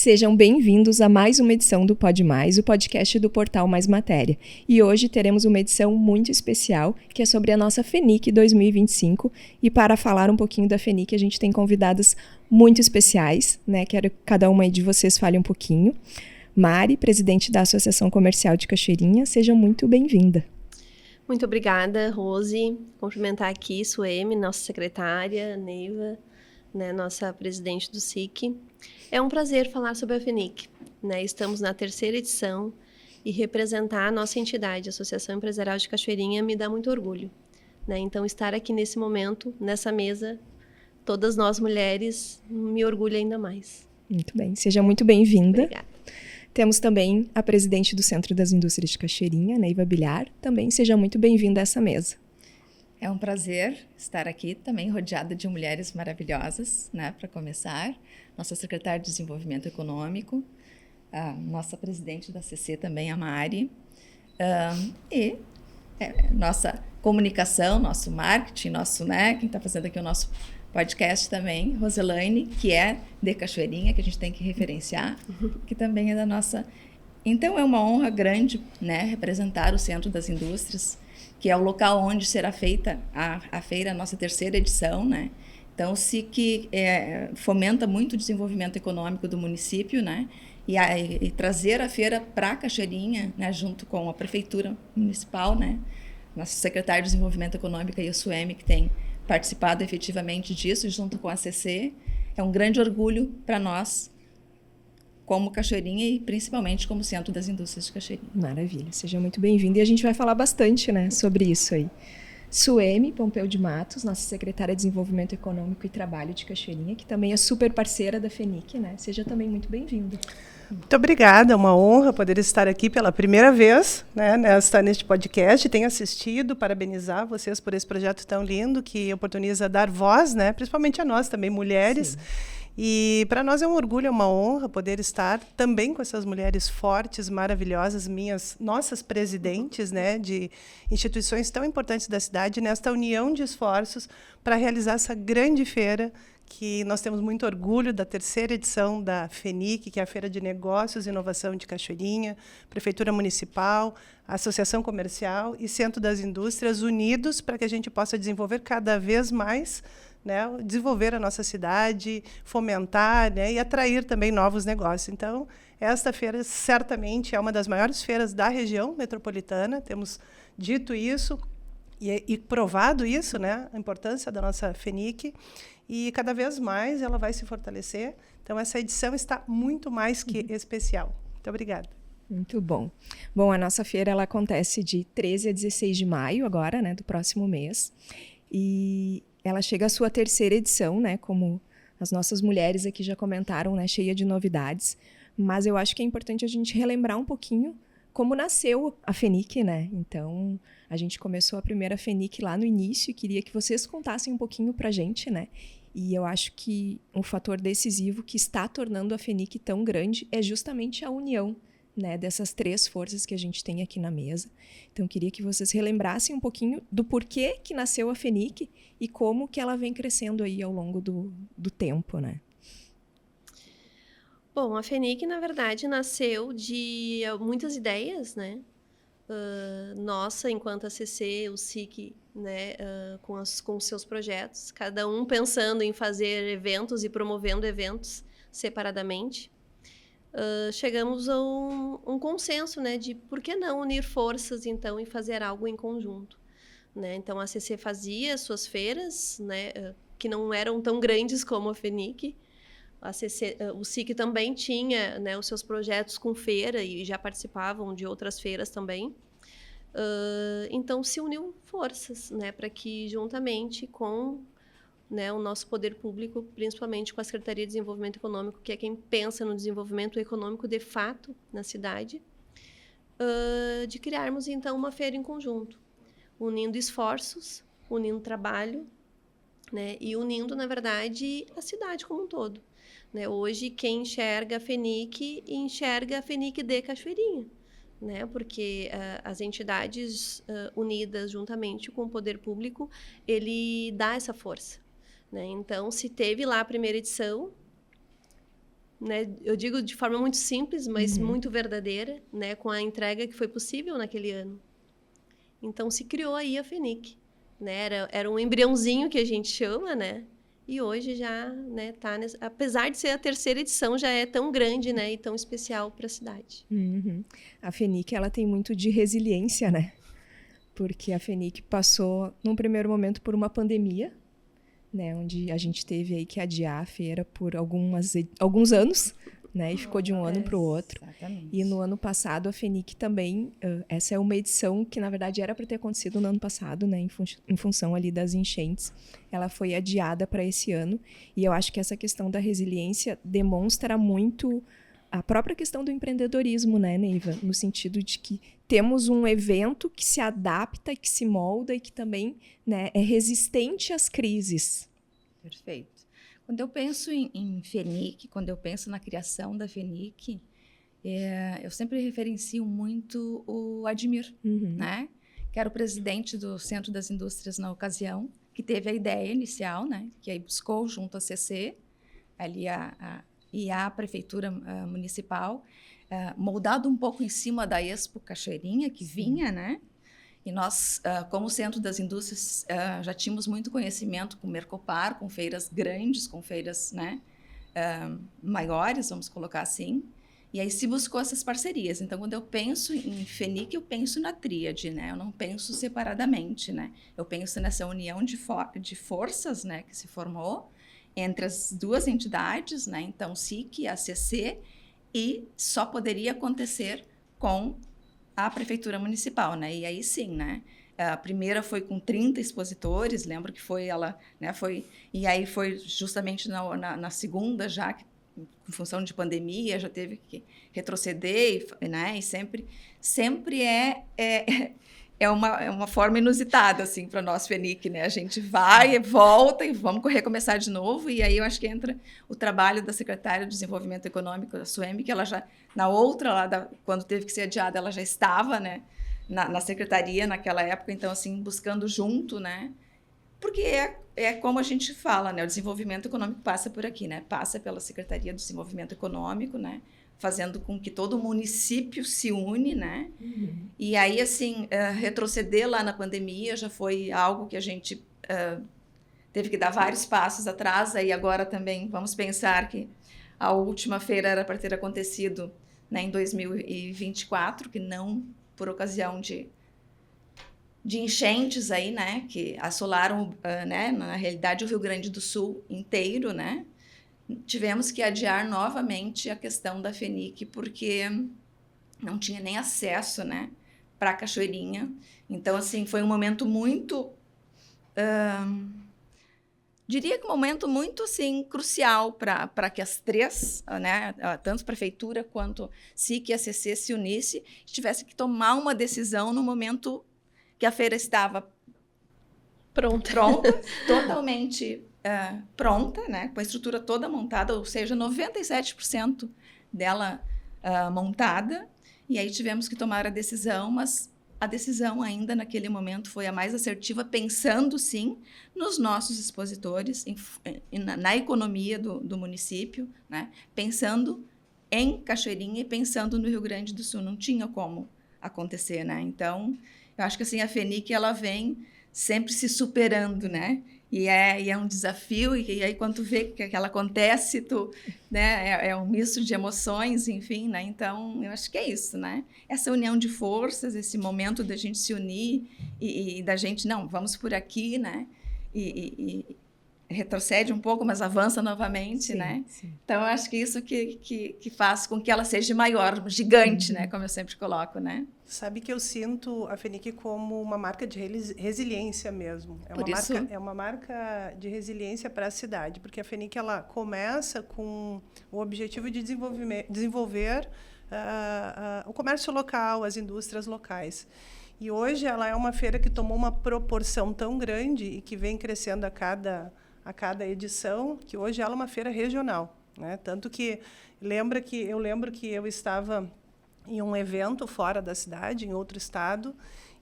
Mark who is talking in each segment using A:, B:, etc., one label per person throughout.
A: Sejam bem-vindos a mais uma edição do Pod Mais, o podcast do portal Mais Matéria. E hoje teremos uma edição muito especial, que é sobre a nossa FENIC 2025. E para falar um pouquinho da FENIC, a gente tem convidadas muito especiais, né? Quero que cada uma de vocês fale um pouquinho. Mari, presidente da Associação Comercial de Cachoeirinha, seja muito bem-vinda.
B: Muito obrigada, Rose. Cumprimentar aqui Suemi, nossa secretária, Neiva, né, nossa presidente do SIC. É um prazer falar sobre a FENIC. Né? Estamos na 3ª edição e representar a nossa entidade, a Associação Empresarial de Cachoeirinha, me dá muito orgulho. Né? Então, estar aqui nesse momento, nessa mesa, todas nós mulheres, me orgulha ainda mais.
A: Muito bem, seja muito bem-vinda.
B: Obrigada.
A: Temos também a presidente do Centro das Indústrias de Cachoeirinha, Neiva Bilhar. Também seja muito bem-vinda a essa mesa.
C: É um prazer estar aqui também rodeada de mulheres maravilhosas, né, para começar. Nossa secretária de Desenvolvimento Econômico, a nossa presidente da CC também, a Mari, e nossa comunicação, nosso marketing, quem está fazendo aqui o nosso podcast também, Roselaine, que é de Cachoeirinha, que a gente tem que referenciar, que também é da nossa... Então, é uma honra grande, né, representar o Centro das Indústrias, que é o local onde será feita a feira, a nossa 3ª edição, né? Então, o SIC fomenta muito o desenvolvimento econômico do município, né? E trazer a feira para Cachoeirinha, né? Junto com a Prefeitura Municipal, né? Nosso secretário de Desenvolvimento Econômico, e o Suemi, que tem participado efetivamente disso, junto com a CC. É um grande orgulho para nós, como Cachoeirinha e principalmente como Centro das Indústrias de Cachoeirinha.
A: Maravilha, seja muito bem-vinda. E a gente vai falar bastante, né, sobre isso aí. Suemi Pompeu de Matos, nossa secretária de Desenvolvimento Econômico e Trabalho de Cachoeirinha, que também é super parceira da FENIC, né? Seja também muito bem-vinda.
D: Muito obrigada, é uma honra poder estar aqui pela primeira vez, né, neste podcast. Tenho assistido, parabenizar vocês por esse projeto tão lindo que oportuniza dar voz, né, principalmente a nós também, mulheres. Sim. E para nós é um orgulho, é uma honra poder estar também com essas mulheres fortes, maravilhosas, nossas presidentes, né, de instituições tão importantes da cidade, nesta união de esforços para realizar essa grande feira, que nós temos muito orgulho da 3ª edição da FENIC, que é a Feira de Negócios e Inovação de Cachoeirinha, Prefeitura Municipal, Associação Comercial e Centro das Indústrias unidos para que a gente possa desenvolver cada vez mais, né, desenvolver a nossa cidade, fomentar, né, e atrair também novos negócios. Então, esta feira certamente é uma das maiores feiras da região metropolitana, temos dito isso e provado isso, né, a importância da nossa FENIC, e cada vez mais ela vai se fortalecer. Então, essa edição está muito mais que especial. Muito obrigada.
A: Muito bom. Bom, a nossa feira ela acontece de 13 a 16 de maio agora, né, do próximo mês, e ela chega à sua 3ª edição, né, como as nossas mulheres aqui já comentaram, né, cheia de novidades, mas eu acho que é importante a gente relembrar um pouquinho como nasceu a FENIC, né? Então, a gente começou a primeira FENIC lá no início e queria que vocês contassem um pouquinho pra gente, né? E eu acho que um fator decisivo que está tornando a FENIC tão grande é justamente a união, né, dessas 3 forças que a gente tem aqui na mesa. Então, eu queria que vocês relembrassem um pouquinho do porquê que nasceu a FENIC e como que ela vem crescendo aí ao longo do tempo, né?
B: Bom, a FENIC, na verdade, nasceu de muitas ideias, né? Nossa, enquanto a CC, o SIC, né, com os seus projetos, cada um pensando em fazer eventos e promovendo eventos separadamente. Chegamos a um consenso, né, de por que não unir forças, então, e fazer algo em conjunto. Né? Então, a CC fazia suas feiras, né, que não eram tão grandes como a FENIC. O SIC também tinha, né, os seus projetos com feira e já participavam de outras feiras também. Então, se uniu forças, né, para que, juntamente com, né, o nosso poder público, principalmente com a Secretaria de Desenvolvimento Econômico, que é quem pensa no desenvolvimento econômico de fato na cidade, de criarmos, então, uma feira em conjunto, unindo esforços, unindo trabalho, né, e unindo, na verdade, a cidade como um todo. Né? Hoje, quem enxerga a FENIC, enxerga a FENIC de Cachoeirinha, né? Porque as entidades unidas juntamente com o poder público, ele dá essa força. Né? Então, se teve lá a primeira edição, né? Eu digo de forma muito simples, mas muito verdadeira, né? Com a entrega que foi possível naquele ano. Então, se criou aí a FENIC, né? Era um embriãozinho que a gente chama, né? E hoje já, né, apesar de ser a terceira edição, já é tão grande, né, e tão especial para a cidade.
A: A FENIC, ela tem muito de resiliência, né? Porque a FENIC passou, num primeiro momento, por uma pandemia, né? Onde a gente teve aí que adiar a feira por alguns anos, né? E ficou de um ano para o outro.
C: Exatamente.
A: E no ano passado, a FENIC também, essa é uma edição que, na verdade, era para ter acontecido no ano passado, né? Em função ali das enchentes. Ela foi adiada para esse ano. E eu acho que essa questão da resiliência demonstra muito a própria questão do empreendedorismo, né, Neiva? No sentido de que temos um evento que se adapta, que se molda e que também, né, é resistente às crises.
C: Perfeito. Quando eu penso em FENIC, quando eu penso na criação da FENIC, eu sempre referencio muito o Admir, né? Que era o presidente do Centro das Indústrias na ocasião, que teve a ideia inicial, né? Que aí buscou junto à CC, ali e a Prefeitura Municipal, moldado um pouco em cima da Expo Cachoeirinha, que vinha, né? E nós, como Centro das Indústrias, já tínhamos muito conhecimento com o Mercopar, com feiras grandes, com feiras, né, maiores, vamos colocar assim. E aí se buscou essas parcerias. Então, quando eu penso em FENIC, eu penso na tríade, né? Eu não penso separadamente, né? Eu penso nessa união de forças, né, que se formou entre as duas entidades, né? Então, SIC, a CC, e só poderia acontecer com a Prefeitura Municipal, né? E aí sim, né? A primeira foi com 30 expositores, lembro que foi ela, né? E aí foi justamente na segunda, já que, em função de pandemia, já teve que retroceder, né? E sempre é uma forma inusitada, assim, para nós, FENIC, né? A gente vai e volta e vamos recomeçar de novo, e aí eu acho que entra o trabalho da secretária de Desenvolvimento Econômico, da SUEMB, que ela já, na outra, quando teve que ser adiada, ela já estava, né, na secretaria naquela época, então, assim, buscando junto, né? Porque é como a gente fala, né? O desenvolvimento econômico passa por aqui, né? Passa pela Secretaria do Desenvolvimento Econômico, né? Fazendo com que todo o município se une, né? E aí, assim, retroceder lá na pandemia já foi algo que a gente teve que dar vários passos atrás. Aí agora também vamos pensar que a última feira era para ter acontecido, né, em 2024, que não por ocasião de enchentes aí, né? Que assolaram, né, na realidade, o Rio Grande do Sul inteiro, né? Tivemos que adiar novamente a questão da FENIC, porque não tinha nem acesso, né, para a Cachoeirinha. Então, assim, foi um momento muito... diria que um momento muito, assim, crucial para que as três, né, tanto a Prefeitura quanto SIC e a CC se unissem e tivesse que tomar uma decisão no momento que a feira estava pronta totalmente... pronta, né, com a estrutura toda montada, ou seja, 97% dela montada, e aí tivemos que tomar a decisão, mas a decisão ainda naquele momento foi a mais assertiva, pensando sim nos nossos expositores, na economia do município, né, pensando em Cachoeirinha e pensando no Rio Grande do Sul, não tinha como acontecer, né, então eu acho que assim, a FENIC ela vem sempre se superando, né? E é um desafio, e aí quando tu vê que ela acontece, né, é um misto de emoções, enfim, né? Então, eu acho que é isso, né? Essa união de forças, esse momento da gente se unir e da gente, não, vamos por aqui, né? E retrocede um pouco, mas avança novamente, né?
A: Sim.
C: Então, eu acho que isso que faz com que ela seja maior, gigante, né? Como eu sempre coloco, né?
D: Sabe que eu sinto a FENIC como uma marca de resiliência mesmo. É uma marca de resiliência para a cidade, porque a FENIC ela começa com o objetivo de desenvolver o comércio local, as indústrias locais. E hoje ela é uma feira que tomou uma proporção tão grande e que vem crescendo a cada edição, que hoje ela é uma feira regional, né? Tanto que eu lembro que eu estava em um evento fora da cidade, em outro estado,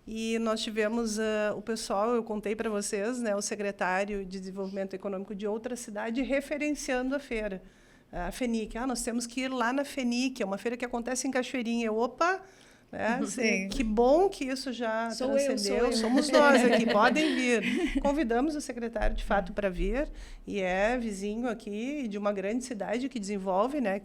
D: e nós tivemos o pessoal, eu contei para vocês, né, o secretário de Desenvolvimento Econômico de outra cidade referenciando a feira, a FENIC. Nós temos que ir lá na FENIC, é uma feira que acontece em Cachoeirinha. Opa! Que bom que isso já transcendeu. Somos nós aqui, podem vir. Convidamos o secretário, de fato, para vir, e é vizinho aqui de uma grande cidade que desenvolve, né,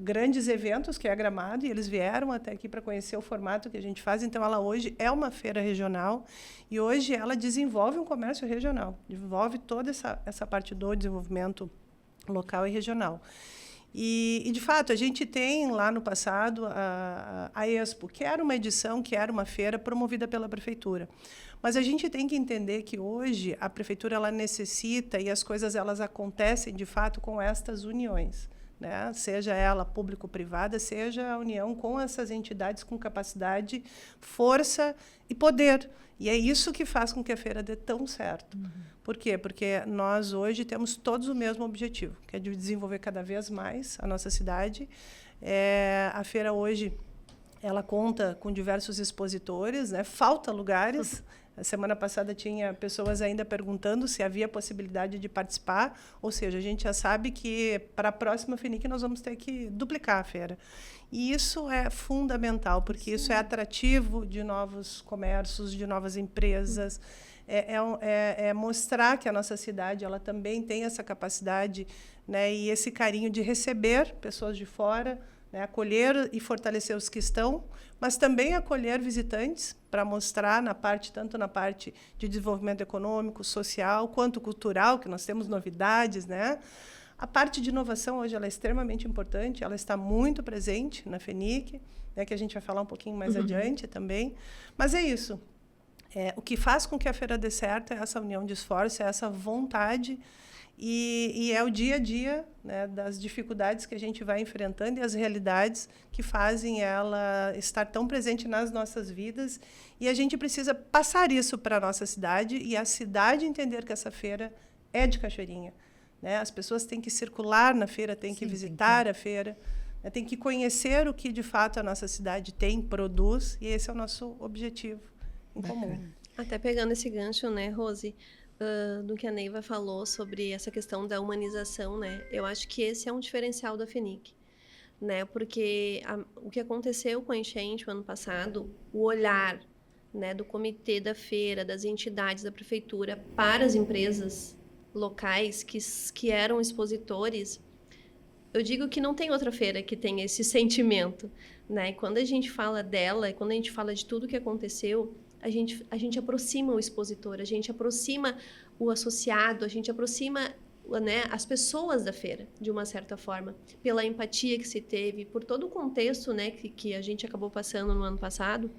D: grandes eventos, que é a Gramado, e eles vieram até aqui para conhecer o formato que a gente faz. Então, ela hoje é uma feira regional, e hoje ela desenvolve um comércio regional, desenvolve toda essa parte do desenvolvimento local e regional. E, de fato, a gente tem lá no passado a Expo, que era uma edição, que era uma feira promovida pela Prefeitura. Mas a gente tem que entender que hoje a Prefeitura ela necessita, e as coisas elas acontecem, de fato, com estas uniões, né? Seja ela público-privada, seja a união com essas entidades com capacidade, força e poder. E é isso que faz com que a feira dê tão certo. Por quê? Porque nós hoje temos todos o mesmo objetivo, que é de desenvolver cada vez mais a nossa cidade. A feira hoje ela conta com diversos expositores, né? Falta lugares. A semana passada tinha pessoas ainda perguntando se havia possibilidade de participar, ou seja, a gente já sabe que para a próxima FENIC nós vamos ter que duplicar a feira. E isso é fundamental, porque isso é atrativo de novos comércios, de novas empresas. É mostrar que a nossa cidade ela também tem essa capacidade, né, e esse carinho de receber pessoas de fora, né, acolher e fortalecer os que estão, mas também acolher visitantes para mostrar tanto na parte de desenvolvimento econômico, social, quanto cultural, que nós temos novidades, né? A parte de inovação hoje ela é extremamente importante, ela está muito presente na FENIC, né, que a gente vai falar um pouquinho mais adiante também. Mas é isso. O que faz com que a feira dê certo é essa união de esforço, é essa vontade e é o dia a dia, né, das dificuldades que a gente vai enfrentando e as realidades que fazem ela estar tão presente nas nossas vidas. E a gente precisa passar isso para a nossa cidade e a cidade entender que essa feira é de Cachoeirinha, né? As pessoas têm que circular na feira, têm que visitar a feira, né? Têm que conhecer o que, de fato, a nossa cidade tem, produz, e esse é o nosso objetivo em comum.
B: Até pegando esse gancho, né, Rose, do que a Neiva falou sobre essa questão da humanização, né? Eu acho que esse é um diferencial da FENIC, né? Porque o que aconteceu com a enchente o ano passado, o olhar, né, do comitê da feira, das entidades da prefeitura para as empresas locais que eram expositores, eu digo que não tem outra feira que tenha esse sentimento, né? E quando a gente fala dela, e quando a gente fala de tudo que aconteceu, a gente aproxima o expositor, a gente aproxima o associado, a gente aproxima, né, as pessoas da feira, de uma certa forma, pela empatia que se teve, por todo o contexto, né, que a gente acabou passando no ano passado.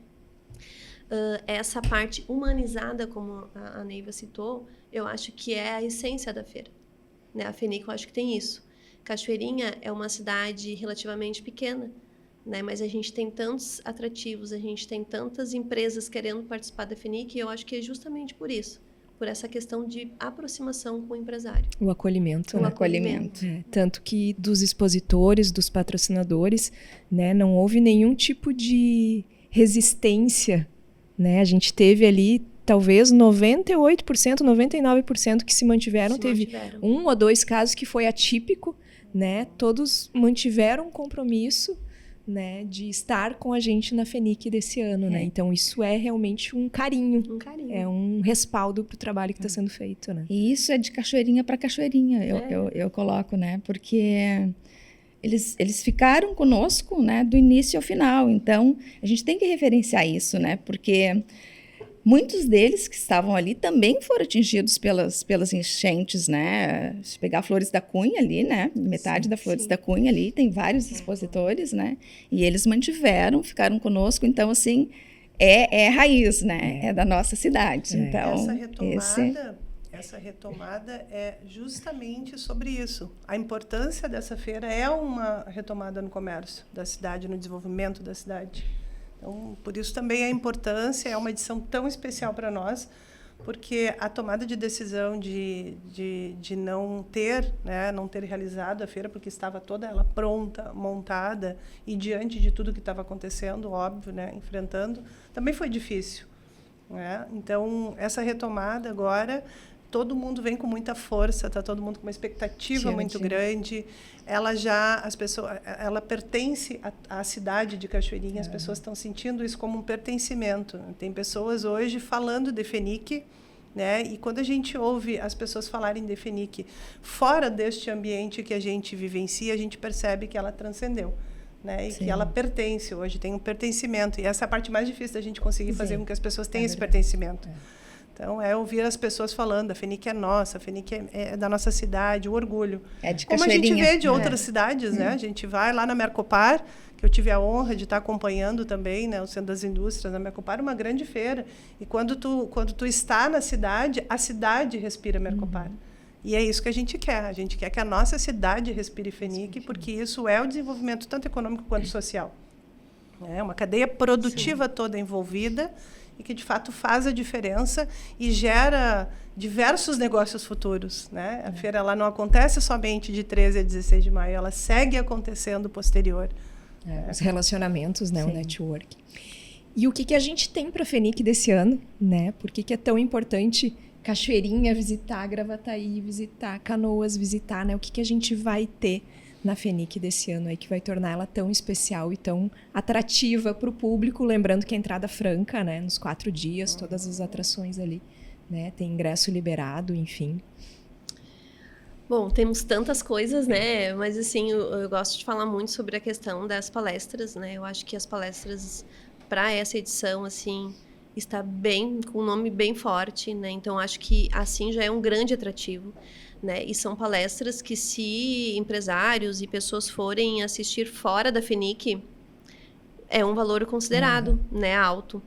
B: Essa parte humanizada, como a Neiva citou, eu acho que é a essência da feira, né? A FENIC, eu acho que tem isso. Cachoeirinha é uma cidade relativamente pequena, né? Mas a gente tem tantos atrativos, a gente tem tantas empresas querendo participar da FENIC, e eu acho que é justamente por isso, por essa questão de aproximação com o empresário.
A: O acolhimento.
B: O acolhimento.
A: Tanto que dos expositores, dos patrocinadores, né, não houve nenhum tipo de resistência, né? A gente teve ali talvez 98%, 99% que se mantiveram. Teve um ou dois casos que foi atípico, né? Todos mantiveram um compromisso, né, de estar com a gente na FENIC desse ano, né? Então isso é realmente um carinho. É um respaldo para o trabalho que está sendo feito, né?
C: E isso é de Cachoeirinha para Cachoeirinha, eu coloco, né? Porque eles ficaram conosco, né, do início ao final. Então a gente tem que referenciar isso, né? Porque muitos deles que estavam ali também foram atingidos pelas enchentes, né? Se pegar Flores da Cunha ali, né? Metade da Flores da Cunha ali, tem vários expositores, né? E eles ficaram conosco. Então, assim, é raiz, né? É da nossa cidade. Então,
D: essa retomada é justamente sobre isso. A importância dessa feira é uma retomada no comércio da cidade, no desenvolvimento da cidade. Então, por isso também a importância, é uma edição tão especial para nós, porque a tomada de decisão de não ter, né, não ter realizado a feira, porque estava toda ela pronta, montada, e diante de tudo que estava acontecendo, óbvio, né, enfrentando, também foi difícil, né? Então, essa retomada agora todo mundo vem com muita força, tá todo mundo com uma expectativa muito grande. Ela pertence à cidade de Cachoeirinha, as pessoas estão sentindo isso como um pertencimento. Tem pessoas hoje falando de FENIC, né? E quando a gente ouve as pessoas falarem de FENIC fora deste ambiente que a gente vivencia, a gente percebe que ela transcendeu, né? E que ela pertence hoje, tem um pertencimento. E essa é a parte mais difícil da gente conseguir fazer com que as pessoas tenham esse pertencimento. Então, ouvir as pessoas falando, a FENIC é nossa, a FENIC é da nossa cidade, o orgulho.
C: É de
D: Como a gente
C: Cachoeirinha.
D: vê de outras cidades, né? A gente vai lá na Mercopar, que eu tive a honra de estar acompanhando também, né? O Centro das Indústrias, na Mercopar, uma grande feira. E quando tu está na cidade, a cidade respira Mercopar. E é isso que a gente quer. A gente quer que a nossa cidade respire FENIC, porque isso é o desenvolvimento tanto econômico quanto social. É uma cadeia produtiva toda envolvida e que, de fato, faz a diferença e gera diversos negócios futuros, né? A feira ela não acontece somente de 13 a 16 de maio, ela segue acontecendo posterior.
A: Os relacionamentos, né? O network. E o que a gente tem para a FENIC desse ano, né? Por que é tão importante Cachoeirinha visitar, Gravataí visitar, Canoas visitar, né? O que a gente vai ter na FENIC desse ano aí que vai tornar ela tão especial e tão atrativa para o público, lembrando que a entrada franca, né? Nos 4 dias, todas as atrações ali, né? Tem ingresso liberado, enfim.
B: Bom, temos tantas coisas, né? Mas, assim, eu gosto de falar muito sobre a questão das palestras, né? Eu acho que as palestras para essa edição, assim, está bem, com um nome bem forte, né? Então, acho que, assim, já é um grande atrativo, né? E são palestras que, se empresários e pessoas forem assistir fora da FENIC, é um valor considerado, né, alto.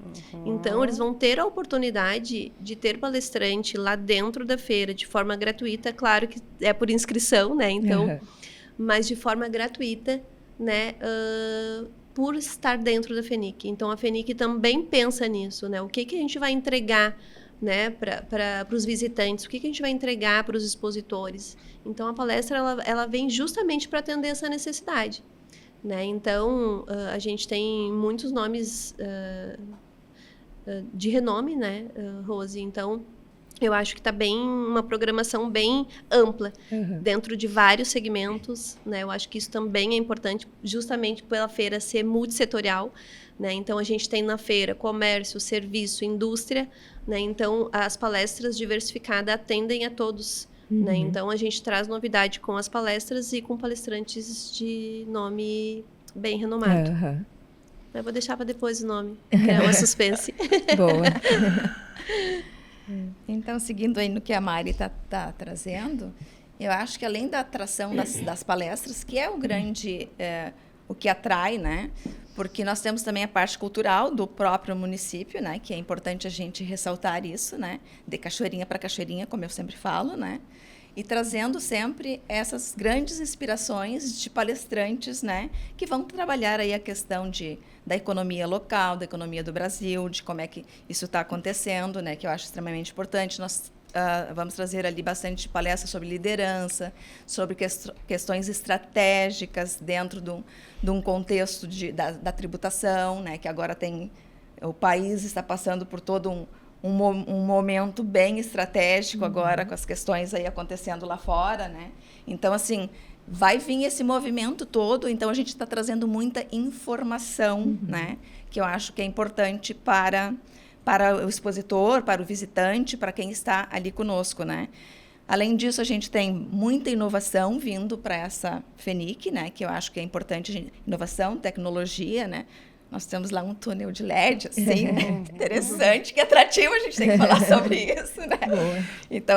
B: Então, eles vão ter a oportunidade de ter palestrante lá dentro da feira, de forma gratuita. Claro que é por inscrição, né? Então, mas de forma gratuita, né? Por estar dentro da FENIC. Então, a FENIC também pensa nisso, né? O que a gente vai entregar, né, para os visitantes, o que a gente vai entregar para os expositores. Então, a palestra ela vem justamente para atender essa necessidade, né? Então, a gente tem muitos nomes de renome, né, Rose? Então, eu acho que está bem uma programação bem ampla, dentro de vários segmentos, né? Eu acho que isso também é importante, justamente pela feira ser multissetorial, né? Então, a gente tem na feira comércio, serviço, indústria, né? Então, as palestras diversificadas atendem a todos, né? Então, a gente traz novidade com as palestras e com palestrantes de nome bem renomado. Eu vou deixar para depois o nome, que é uma suspense.
A: Boa.
C: Então, seguindo aí no que a Mari tá trazendo, eu acho que além da atração das palestras, que é o grande, o que atrai, né? Porque nós temos também a parte cultural do próprio município, né? Que é importante a gente ressaltar isso, né? De Cachoeirinha para Cachoeirinha, como eu sempre falo, né? E trazendo sempre essas grandes inspirações de palestrantes, né? Que vão trabalhar aí a questão da economia local, da economia do Brasil, de como é que isso está acontecendo, né? Que eu acho extremamente importante. Nós vamos trazer ali bastante palestras sobre liderança, sobre questões estratégicas dentro de um contexto da tributação, né? Que agora o país está passando por todo um momento bem estratégico agora, com as questões aí acontecendo lá fora, né? Então, assim, vai vir esse movimento todo, então a gente está trazendo muita informação, né? Que eu acho que é importante para o expositor, para o visitante, para quem está ali conosco, né? Além disso, a gente tem muita inovação vindo para essa FENIC, né? Que eu acho que é importante, inovação, tecnologia, né? Nós temos lá um túnel de LED, assim, interessante, que é atrativo, a gente tem que falar sobre isso, né? Então,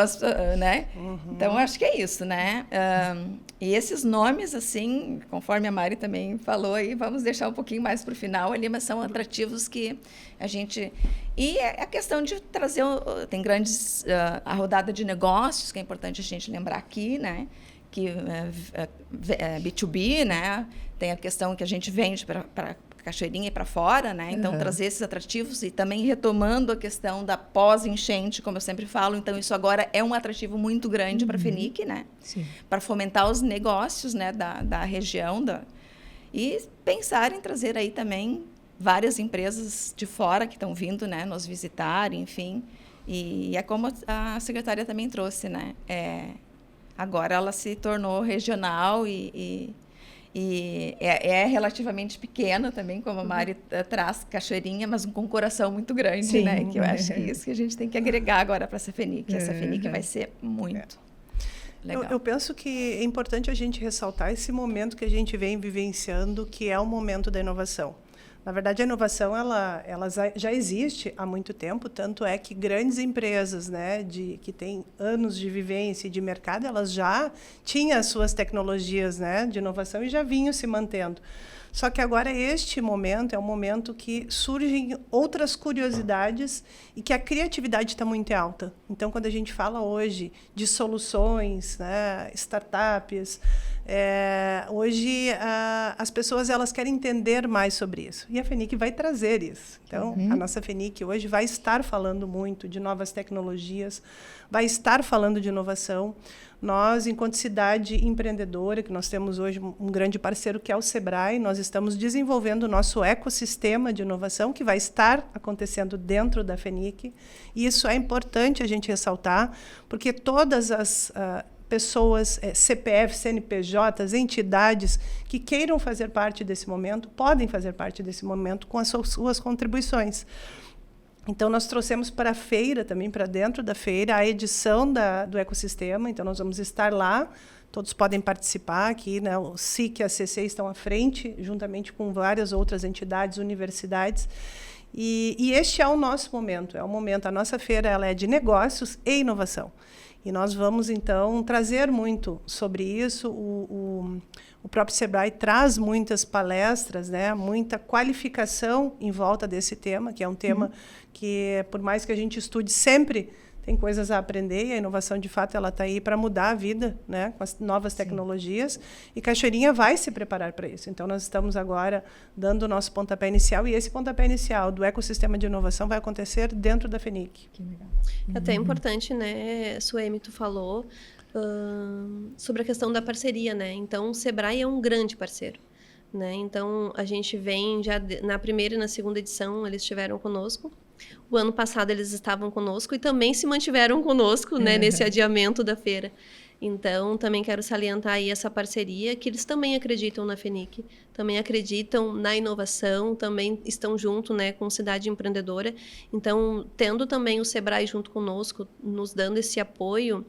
C: né? Então, acho que é isso, né? E esses nomes, assim, conforme a Mari também falou, aí vamos deixar um pouquinho mais para o final ali, mas são atrativos que a gente... E a questão de trazer... Tem grandes... a rodada de negócios, que é importante a gente lembrar aqui, né? Que B2B, né? Tem a questão que a gente vende para Cachoeirinha e para fora, né? Então, trazer esses atrativos e também retomando a questão da pós-enchente, como eu sempre falo. Então, isso agora é um atrativo muito grande para a FENIC, né? Para fomentar os negócios, né, da região. E pensar em trazer aí também várias empresas de fora que estão vindo, né, nos visitar, enfim. E é como a secretária também trouxe, né? Agora ela se tornou regional e é relativamente pequena também, como a Mari traz, Cachoeirinha, mas com um coração muito grande,
A: Sim.
C: né? Que eu acho que é isso que a gente tem que agregar agora para essa FENIC. Essa FENIC vai ser muito legal.
D: Eu penso que é importante a gente ressaltar esse momento que a gente vem vivenciando, que é o momento da inovação. Na verdade, a inovação ela já existe há muito tempo, tanto é que grandes empresas, né, que têm anos de vivência e de mercado, elas já tinham as suas tecnologias, né, de inovação e já vinham se mantendo. Só que agora este momento é um momento que surgem outras curiosidades e que a criatividade está muito alta. Então, quando a gente fala hoje de soluções, né, startups, hoje as pessoas elas querem entender mais sobre isso. E a FENIC vai trazer isso. Então, a nossa FENIC hoje vai estar falando muito de novas tecnologias, vai estar falando de inovação. Nós, enquanto cidade empreendedora, que nós temos hoje um grande parceiro que é o Sebrae, nós estamos desenvolvendo o nosso ecossistema de inovação, que vai estar acontecendo dentro da FENIC. E isso é importante a gente ressaltar, porque todas as pessoas, CPF, CNPJs, entidades que queiram fazer parte desse momento, podem fazer parte desse momento com as suas contribuições. Então, nós trouxemos para a feira, também para dentro da feira, a edição do ecossistema. Então, nós vamos estar lá, todos podem participar aqui, né? O SIC e a CC estão à frente, juntamente com várias outras entidades, universidades. E este é o nosso momento, a nossa feira ela é de negócios e inovação. E nós vamos, então, trazer muito sobre isso. O próprio Sebrae traz muitas palestras, né, muita qualificação em volta desse tema, que é um tema que, por mais que a gente estude, sempre tem coisas a aprender, e a inovação, de fato, ela está aí para mudar a vida, né, com as novas tecnologias, e Cachoeirinha vai se preparar para isso. Então, nós estamos agora dando o nosso pontapé inicial, e esse pontapé inicial do ecossistema de inovação vai acontecer dentro da FENIC.
C: Que legal.
B: Até é importante, né, Suemi, tu falou sobre a questão da parceria, né? Então, o Sebrae é um grande parceiro, né? Então, a gente vem já na primeira e na segunda edição, eles estiveram conosco. O ano passado eles estavam conosco e também se mantiveram conosco, né, nesse adiamento da feira. Então, também quero salientar aí essa parceria, que eles também acreditam na FENIC, também acreditam na inovação, também estão junto, né, com Cidade Empreendedora. Então, tendo também o Sebrae junto conosco, nos dando esse apoio,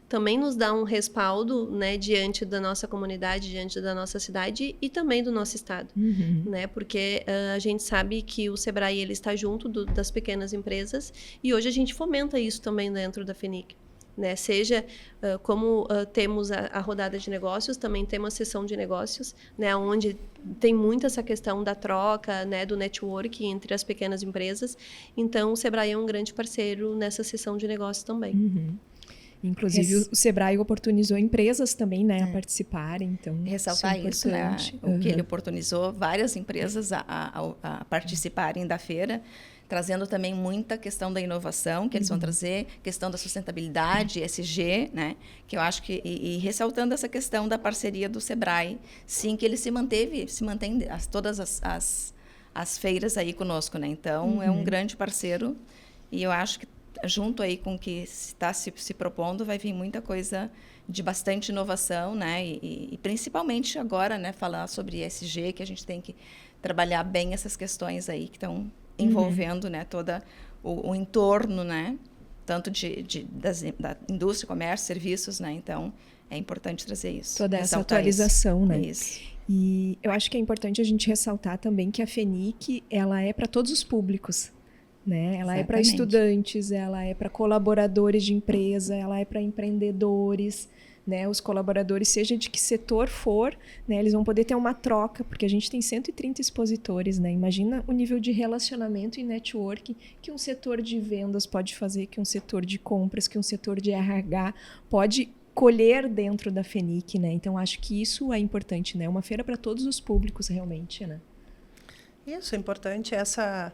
B: também nos dá um respaldo, né, diante da nossa comunidade, diante da nossa cidade e também do nosso estado, né, porque a gente sabe que o Sebrae ele está junto das pequenas empresas e hoje a gente fomenta isso também dentro da FENIC, né, seja como temos a rodada de negócios, também temos a sessão de negócios, né, onde tem muito essa questão da troca, né, do network entre as pequenas empresas. Então, o Sebrae é um grande parceiro nessa sessão de negócios também.
A: Inclusive, o Sebrae oportunizou empresas também, né, a participarem. Então,
C: ressaltar isso, né? O que ele oportunizou várias empresas a participarem da feira, trazendo também muita questão da inovação, que eles vão trazer, questão da sustentabilidade, ESG, né? Que eu acho que... E ressaltando essa questão da parceria do Sebrae, sim, que ele se mantém todas as feiras aí conosco, né? Então, é um grande parceiro e eu acho que junto aí com o que está se propondo, vai vir muita coisa de bastante inovação, né? E principalmente agora, né, falar sobre ESG, que a gente tem que trabalhar bem essas questões aí que estão envolvendo, né, todo o entorno, né? Tanto da indústria, comércio, serviços, né? Então, é importante trazer isso.
A: Toda essa atualização, né?
C: Isso.
A: E eu acho que é importante a gente ressaltar também que a FENIC, ela é para todos os públicos. Né? Ela é para estudantes, ela é para colaboradores de empresa, ela é para empreendedores, né? Os colaboradores, seja de que setor for, né? Eles vão poder ter uma troca, porque a gente tem 130 expositores, né? Imagina o nível de relacionamento e networking que um setor de vendas pode fazer, que um setor de compras, que um setor de RH pode colher dentro da FENIC, né? Então, acho que isso é importante, né? Uma feira para todos os públicos, realmente, né?
D: Isso, é importante essa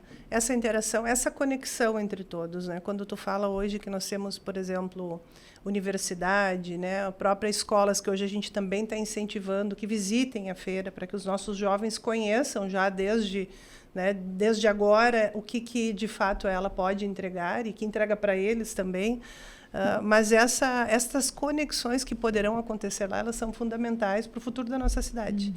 D: interação, essa conexão entre todos, né? Quando tu fala hoje que nós temos, por exemplo, universidade, né? A própria escolas que hoje a gente também está incentivando que visitem a feira para que os nossos jovens conheçam já desde agora o que de fato ela pode entregar e que entrega para eles também. Mas essas conexões que poderão acontecer lá, elas são fundamentais para o futuro da nossa cidade.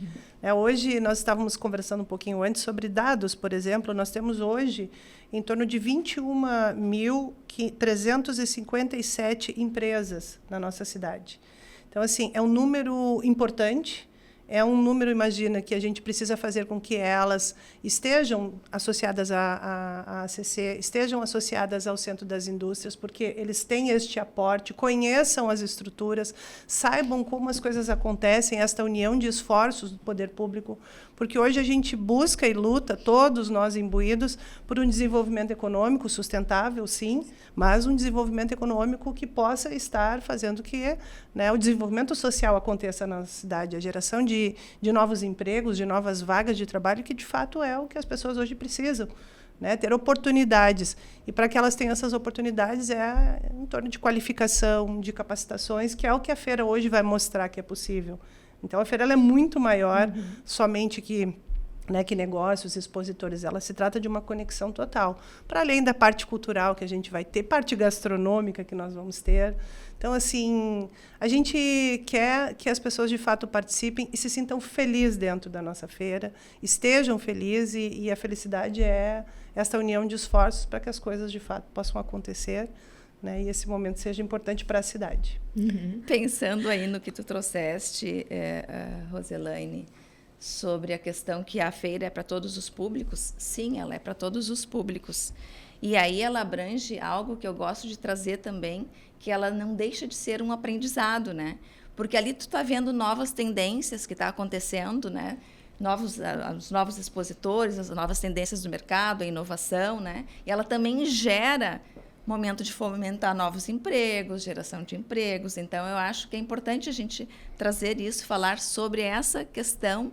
D: Hoje, nós estávamos conversando um pouquinho antes sobre dados, por exemplo. Nós temos hoje em torno de 21.357 empresas na nossa cidade. Então, assim, é um número importante. É um número, imagina, que a gente precisa fazer com que elas estejam associadas à ACC, estejam associadas ao Centro das Indústrias, porque eles têm este aporte, conheçam as estruturas, saibam como as coisas acontecem, esta união de esforços do poder público, porque hoje a gente busca e luta, todos nós imbuídos, por um desenvolvimento econômico sustentável, sim, mas um desenvolvimento econômico que possa estar fazendo que, né, o desenvolvimento social aconteça na cidade, a geração de novos empregos, de novas vagas de trabalho, que de fato é o que as pessoas hoje precisam, né? Ter oportunidades. E para que elas tenham essas oportunidades é em torno de qualificação, de capacitações, que é o que a feira hoje vai mostrar que é possível. Então, a feira ela é muito maior somente que negócios, expositores. Ela se trata de uma conexão total. Para além da parte cultural que a gente vai ter, parte gastronômica que nós vamos ter. Então, assim, a gente quer que as pessoas, de fato, participem e se sintam felizes dentro da nossa feira, estejam felizes, e a felicidade é esta união de esforços para que as coisas, de fato, possam acontecer, né, e esse momento seja importante para a cidade.
C: Pensando aí no que tu trouxeste, Roselaine, sobre a questão que a feira é para todos os públicos, sim, ela é para todos os públicos. E aí ela abrange algo que eu gosto de trazer também, que ela não deixa de ser um aprendizado, né? Porque ali tu está vendo novas tendências que está acontecendo, né? Os novos expositores, as novas tendências do mercado, a inovação, né? E ela também gera momento de fomentar novos empregos, geração de empregos. Então, eu acho que é importante a gente trazer isso, falar sobre essa questão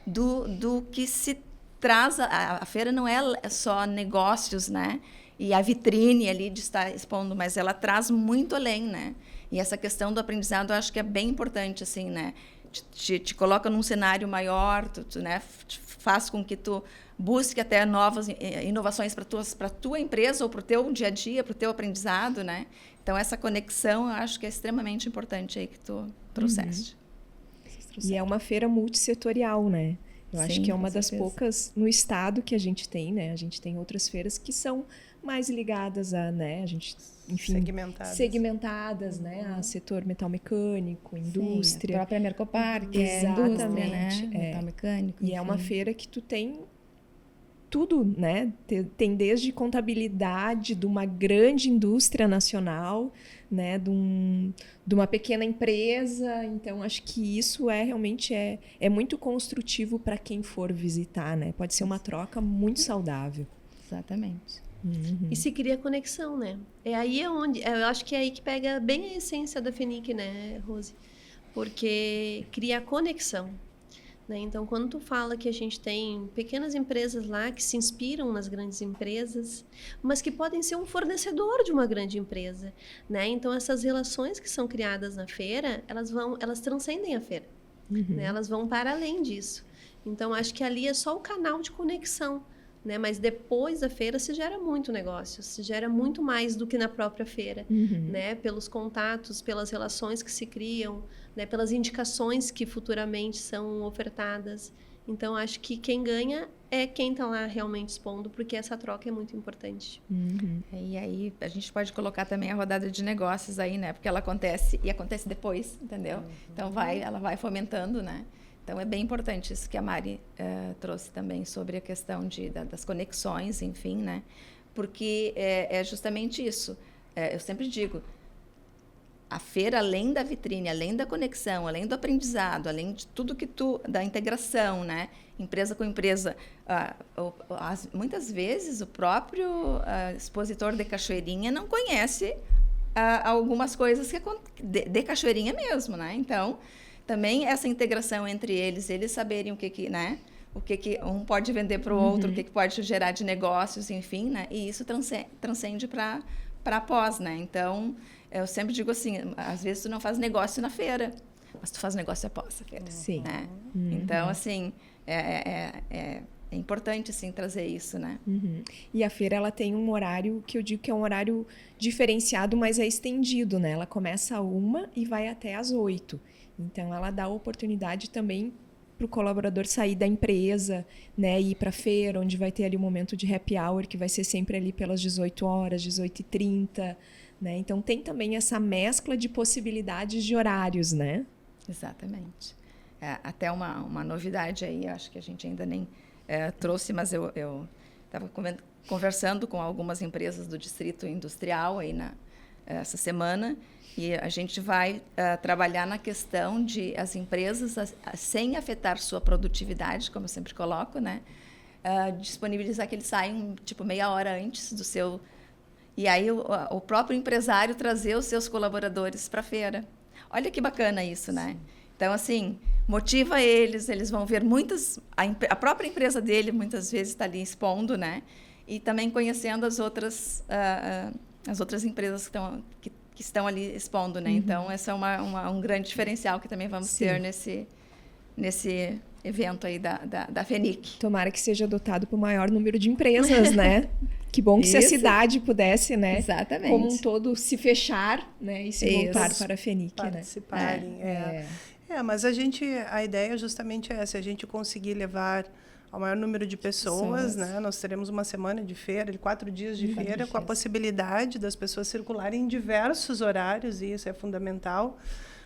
C: do que se traz. A feira não é só negócios, né? E a vitrine ali de estar expondo, mas ela traz muito além, né? E essa questão do aprendizado, eu acho que é bem importante, assim, né? Te coloca num cenário maior, né? Faz com que tu busque até novas inovações para a tua empresa ou para o teu dia a dia, para o teu aprendizado, né? Então, essa conexão, eu acho que é extremamente importante aí que tu trouxeste.
A: E é uma feira multissetorial, né? Eu acho que é uma das poucas no estado que a gente tem, né? A gente tem outras feiras que são mais ligadas a, né? A gente, enfim, segmentadas, né? A setor metal mecânico, indústria.
C: A própria Mercopar, que é indústria, né? Metal mecânico.
A: E é uma feira que tu tem tudo, né? Tem desde contabilidade de uma grande indústria nacional, né? De uma pequena empresa. Então, acho que isso realmente é muito construtivo para quem for visitar, né? Pode ser uma troca muito saudável.
C: Exatamente.
B: E se cria conexão, né? É aí onde... Eu acho que é aí que pega bem a essência da FENIC, né, Rose? Porque cria conexão. Né? Então, quando tu fala que a gente tem pequenas empresas lá que se inspiram nas grandes empresas, mas que podem ser um fornecedor de uma grande empresa, né? Então, essas relações que são criadas na feira, elas transcendem a feira, né? Elas vão para além disso. Então, acho que ali é só o canal de conexão, né? Mas depois da feira se gera muito negócio, se gera muito mais do que na própria feira, né? Pelos contatos, pelas relações que se criam, né? Pelas indicações que futuramente são ofertadas. Então, acho que quem ganha é quem está lá realmente expondo, porque essa troca é muito importante.
C: E aí, a gente pode colocar também a rodada de negócios aí, né? Porque ela acontece depois, entendeu? Então, ela vai fomentando, né? Então, é bem importante isso que a Mari trouxe também sobre a questão das conexões, enfim, né? Porque é justamente isso. Eu sempre digo, a feira, além da vitrine, além da conexão, além do aprendizado, além de tudo da integração, né? Empresa com empresa, muitas vezes o próprio expositor de Cachoeirinha não conhece algumas coisas de Cachoeirinha mesmo, né? Então, também essa integração entre eles saberem o que, né? o que um pode vender para o outro, o que pode gerar de negócios, enfim, né? E isso transcende para pós, né? Então, eu sempre digo assim, às vezes tu não faz negócio na feira, mas tu faz negócio após a feira.
A: Sim.
C: Né? Então, assim, é importante, assim, trazer isso, né?
A: E a feira, ela tem um horário que eu digo que é um horário diferenciado, mas é estendido, né? Ela começa às 1h e vai até às 8h. Então, ela dá a oportunidade também para o colaborador sair da empresa, né? Ir para a feira, onde vai ter ali um momento de happy hour, que vai ser sempre ali pelas 18h, 18h30, né? Então, tem também essa mescla de possibilidades de horários, né?
C: Exatamente. Até uma novidade aí, acho que a gente ainda nem trouxe, mas eu estava conversando com algumas empresas do Distrito Industrial aí essa semana, e a gente vai trabalhar na questão de as empresas, sem afetar sua produtividade, como eu sempre coloco, né? Disponibilizar que eles saiam tipo meia hora antes do seu... E aí o próprio empresário trazer os seus colaboradores para a feira. Olha que bacana isso, né? Então, assim, motiva eles vão ver a própria empresa dele muitas vezes está ali expondo, né? E também conhecendo as outras empresas que estão ali expondo, né? Então, esse é um grande diferencial que também vamos ter nesse evento aí da FENIC.
A: Tomara que seja adotado por maior número de empresas, né? Que bom que se a cidade pudesse, né?
C: Exatamente.
A: Como um todo se fechar, né? E se voltar para a FENIC,
D: participarem,
A: né?
D: Mas a ideia justamente é essa, a gente conseguir levar ao maior número de pessoas, né? Nós teremos uma semana de feira, 4 dias de feira, com a possibilidade das pessoas circularem em diversos horários, e isso é fundamental,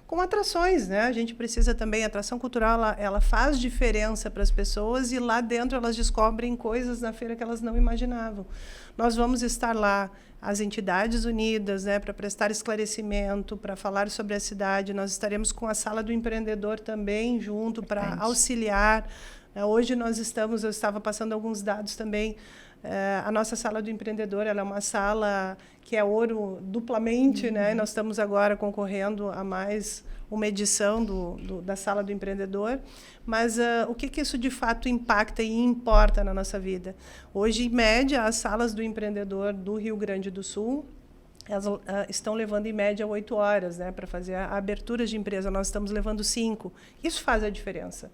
D: com atrações, né? A gente precisa também, a atração cultural, ela faz diferença para as pessoas, e lá dentro elas descobrem coisas na feira que elas não imaginavam. Nós vamos estar lá, as entidades unidas, né, para prestar esclarecimento, para falar sobre a cidade. Nós estaremos com a Sala do Empreendedor também junto para auxiliar. Hoje eu estava passando alguns dados também. A nossa Sala do Empreendedor, ela é uma sala que é ouro duplamente, né? Nós estamos agora concorrendo a mais uma edição da Sala do Empreendedor. Mas o que isso de fato impacta e importa na nossa vida? Hoje, em média, as salas do empreendedor do Rio Grande do Sul, elas estão levando em média 8 horas, né, para fazer a abertura de empresa. Nós estamos levando 5. Isso faz a diferença.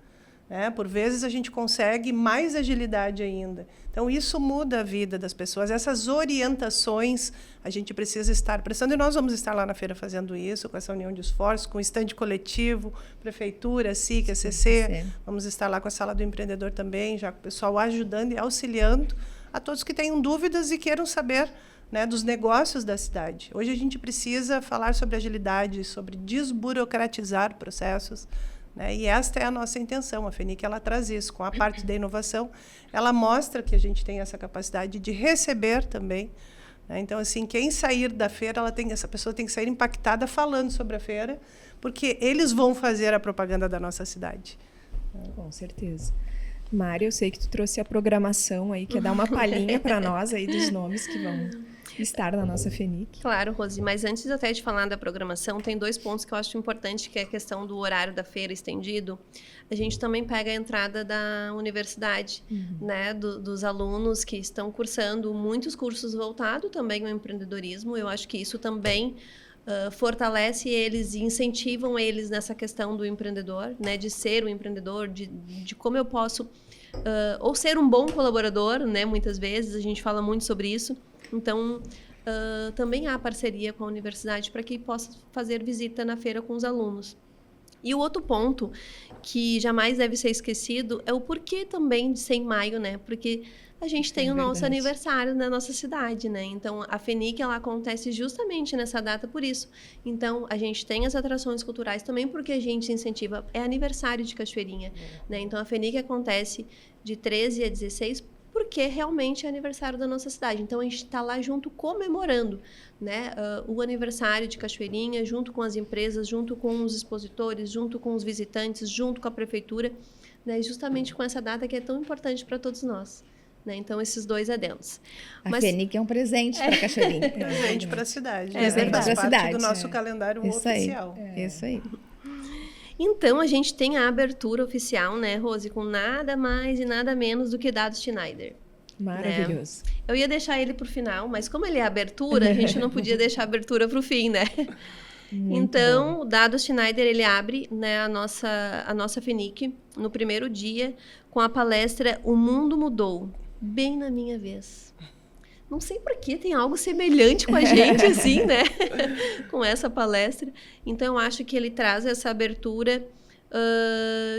D: Por vezes a gente consegue mais agilidade ainda. Então, isso muda a vida das pessoas. Essas orientações a gente precisa estar prestando, e nós vamos estar lá na feira fazendo isso, com essa união de esforços, com o estande coletivo, Prefeitura, SIC, ACC. Vamos estar lá com a Sala do Empreendedor também, já com o pessoal ajudando e auxiliando a todos que tenham dúvidas e queiram saber, né, dos negócios da cidade. Hoje a gente precisa falar sobre agilidade, sobre desburocratizar processos, né? E esta é a nossa intenção. A FENIC, ela traz isso. Com a parte da inovação, ela mostra que a gente tem essa capacidade de receber também, né? Então, assim, quem sair da feira, essa pessoa tem que sair impactada falando sobre a feira, porque eles vão fazer a propaganda da nossa cidade.
A: Com certeza. Mário, eu sei que tu trouxe a programação aí, quer dar uma palhinha para nós aí dos nomes que vão estar na nossa FENIC.
B: Claro, Rose, mas antes até de falar da programação, tem 2 pontos que eu acho importante, que é a questão do horário da feira estendido. A gente também pega a entrada da universidade, né, dos alunos que estão cursando muitos cursos voltados também ao empreendedorismo. Eu acho que isso também fortalece eles e incentivam eles nessa questão do empreendedor, né, de ser um empreendedor, de como eu posso, ou ser um bom colaborador, né, muitas vezes a gente fala muito sobre isso. Então, também há parceria com a universidade para que possa fazer visita na feira com os alunos. E o outro ponto, que jamais deve ser esquecido, é o porquê também de ser em maio, né? Porque a gente tem o nosso aniversário na nossa cidade, né? Então, a FENIC, ela acontece justamente nessa data por isso. Então, a gente tem as atrações culturais também porque a gente incentiva. É aniversário de Cachoeirinha, né? Então, a FENIC acontece de 13 a 16 porque realmente é aniversário da nossa cidade. Então, a gente está lá junto comemorando, né, o aniversário de Cachoeirinha, junto com as empresas, junto com os expositores, junto com os visitantes, junto com a prefeitura, né, justamente com essa data que é tão importante para todos nós. Né? Então, esses 2 adendos.
C: A FENIC é um presente para Cachoeirinha.
D: Presente para a cidade.
C: Presente para a cidade.
D: do nosso calendário
C: isso
D: oficial.
C: Isso aí.
B: Então, a gente tem a abertura oficial, né, Rose, com nada mais e nada menos do que Dado Schneider.
A: Maravilhoso.
B: Eu ia deixar ele pro final, mas como ele é abertura, a gente não podia deixar a abertura pro fim, né? Então, o Dado Schneider, ele abre, né, a nossa FENIC no primeiro dia com a palestra O Mundo Mudou, bem na minha vez. Não sei por que tem algo semelhante com a gente, assim, né? Com essa palestra. Então, eu acho que ele traz essa abertura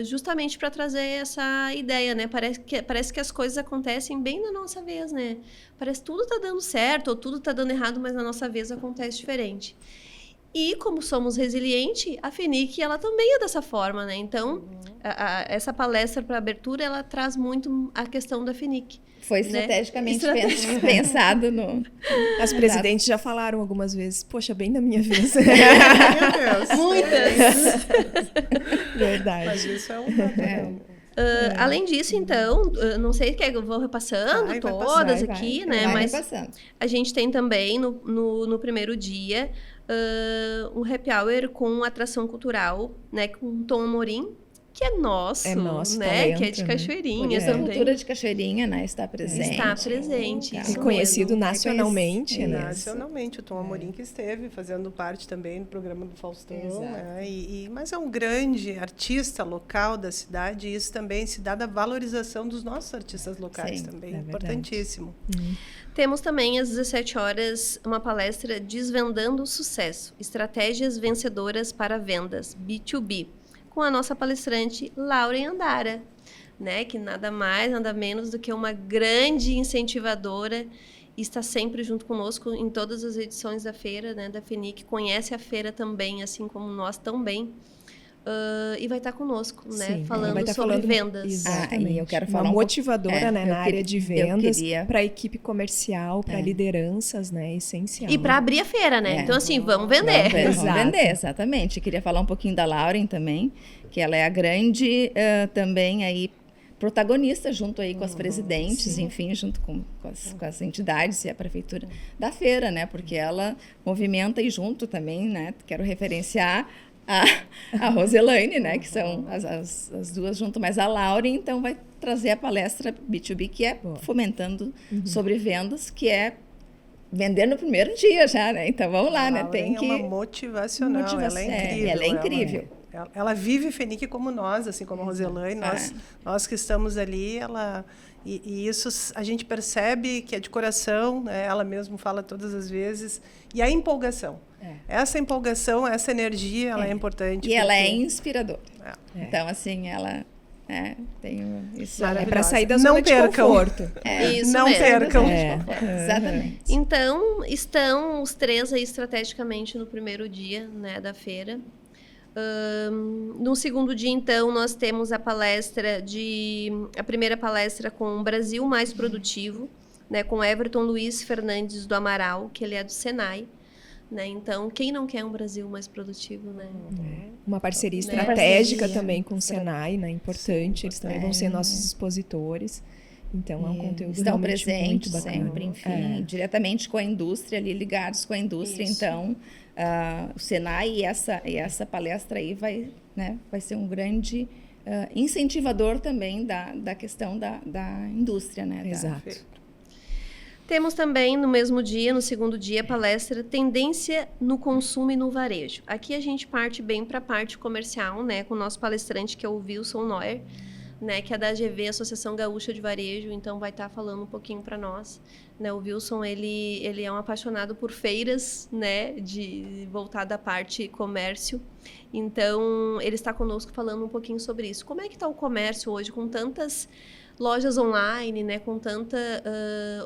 B: justamente para trazer essa ideia, né? Parece que as coisas acontecem bem na nossa vez, né? Parece que tudo tá dando certo ou tudo tá dando errado, mas na nossa vez acontece diferente. E como somos resilientes, a FENIC, ela também é dessa forma, né? Então, essa palestra para abertura, ela traz muito a questão da FENIC.
C: Foi estrategicamente pensado no...
A: As presidentes já falaram algumas vezes, poxa, bem na minha vez.
D: Meu Deus.
B: Muitas!
A: Verdade.
D: Mas isso é um...
B: Além disso, então, não sei o que eu vou repassando todas aqui, né? Mas a gente tem também no primeiro dia um happy hour com atração cultural, né? Com Tom Amorim, que é nosso, né?
A: Talento,
B: que é de Cachoeirinha
C: também. A cultura de Cachoeirinha, né? Está presente.
B: Está presente, isso
A: reconhecido
B: mesmo.
A: nacionalmente, né?
D: Nacionalmente, o Tom Amorim que esteve fazendo parte também do programa do Faustão,
C: Exato.
D: né? Mas é um grande artista local da cidade e isso também se dá da valorização dos nossos artistas locais também, importantíssimo.
B: Temos também às 17 horas uma palestra Desvendando o Sucesso, Estratégias Vencedoras para Vendas, B2B, com a nossa palestrante Lauren Andara, né, que nada mais, nada menos do que uma grande incentivadora e está sempre junto conosco em todas as edições da feira, né, da FENIC, conhece a feira também, assim como nós também, e vai estar conosco, né, falando sobre vendas.
A: Exatamente.
C: Eu quero falar
A: uma motivadora, né, na área de vendas, para a equipe comercial, para lideranças, né, essencial.
B: E para abrir a feira, né? Então, assim, vamos vender.
C: Vamos vender, exatamente. Eu queria falar um pouquinho da Lauren também, que ela é a grande também aí protagonista junto aí com as presidentes, enfim, junto com as entidades e a prefeitura da feira, né? Porque ela movimenta e junto também, né? Quero referenciar a Roselaine, né, que são as duas junto, mas a Lauren, então, vai trazer a palestra B2B, que é fomentando sobre vendas, que é vender no primeiro dia já, né? Então, vamos lá, né? Tem que...
D: é uma motivacional, ela é incrível.
C: Ela é incrível.
D: Ela vive FENIC como nós, assim como a Roselaine, nós que estamos ali, e isso a gente percebe que é de coração, né? Ela mesma fala todas as vezes, e a empolgação. Essa empolgação, essa energia, ela é importante.
C: E ela é inspiradora. Então, assim, ela tem isso.
A: É para sair da zona de conforto.
B: Isso
D: não
B: mesmo.
D: percam.
C: Exatamente.
B: Então, estão os três aí estrategicamente no primeiro dia, né, da feira. No segundo dia, então, nós temos a primeira palestra com o Brasil Mais Produtivo, né, com Everton Luiz Fernandes do Amaral, que ele é do Senai. Né? Então, quem não quer um Brasil mais produtivo, né?
A: Uma parceria estratégica também com o Senai, né? Importante. Eles também vão ser nossos expositores. Então, é um conteúdo
C: estão
A: realmente
C: presentes
A: muito bacana.
C: sempre, enfim, diretamente com a indústria, ali ligados com a indústria. Isso. Então, o Senai e essa palestra aí vai ser um grande incentivador também da questão da indústria, né?
A: Exato.
B: Temos também, no mesmo dia, no segundo dia, a palestra Tendência no Consumo e no Varejo. Aqui a gente parte bem para a parte comercial, né, com o nosso palestrante, que é o Wilson Neuer, né, que é da AGV, Associação Gaúcha de Varejo, então vai estar falando um pouquinho para nós. Né, o Wilson, ele é um apaixonado por feiras, né, voltado à parte comércio. Então, ele está conosco falando um pouquinho sobre isso. Como é que está o comércio hoje, com tantas lojas online, né, com tanta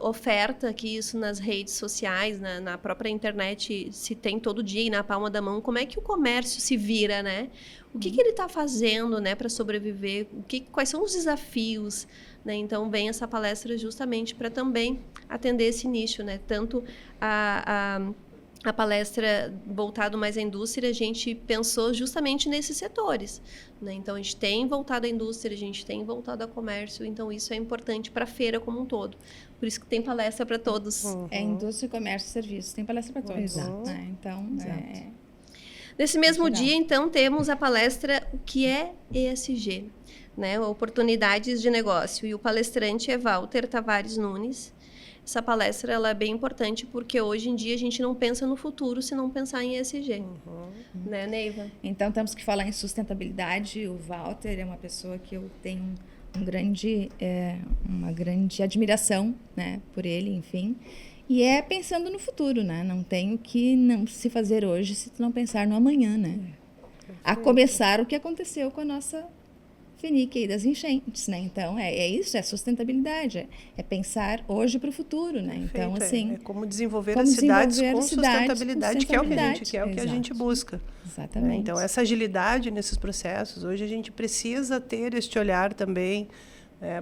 B: oferta que isso nas redes sociais, na própria internet se tem todo dia e na palma da mão, como é que o comércio se vira, né? O que ele está fazendo, né, para sobreviver? Quais são os desafios? Né? Então, vem essa palestra justamente para também atender esse nicho, né? Tanto a palestra voltado mais à indústria, a gente pensou justamente nesses setores. Né? Então, a gente tem voltado à indústria, a gente tem voltado ao comércio, então isso é importante para a feira como um todo. Por isso que tem palestra para todos.
C: É indústria, comércio e serviços, tem palestra para todos.
A: Exato.
C: Né? Então,
B: Nesse mesmo
C: Geral.
B: dia, então, temos a palestra O que é ESG, né? Oportunidades de negócio. E o palestrante é Walter Tavares Nunes. Essa palestra ela é bem importante porque hoje em dia a gente não pensa no futuro se não pensar em ESG. Né, Neiva?
C: Então, temos que falar em sustentabilidade. O Walter é uma pessoa que eu tenho uma grande admiração, né, por ele, enfim. E é pensando no futuro, né? Não tem o que não se fazer hoje se tu não pensar no amanhã, né? A começar o que aconteceu com a nossa FENIC aí das enchentes, né? Então, é isso, é sustentabilidade, é pensar hoje para o futuro, né? Então, assim...
D: É como desenvolver as cidades com sustentabilidade, que é o que a gente,
C: Exato.
D: a gente busca.
C: Exatamente.
D: Então, essa agilidade nesses processos, hoje a gente precisa ter este olhar também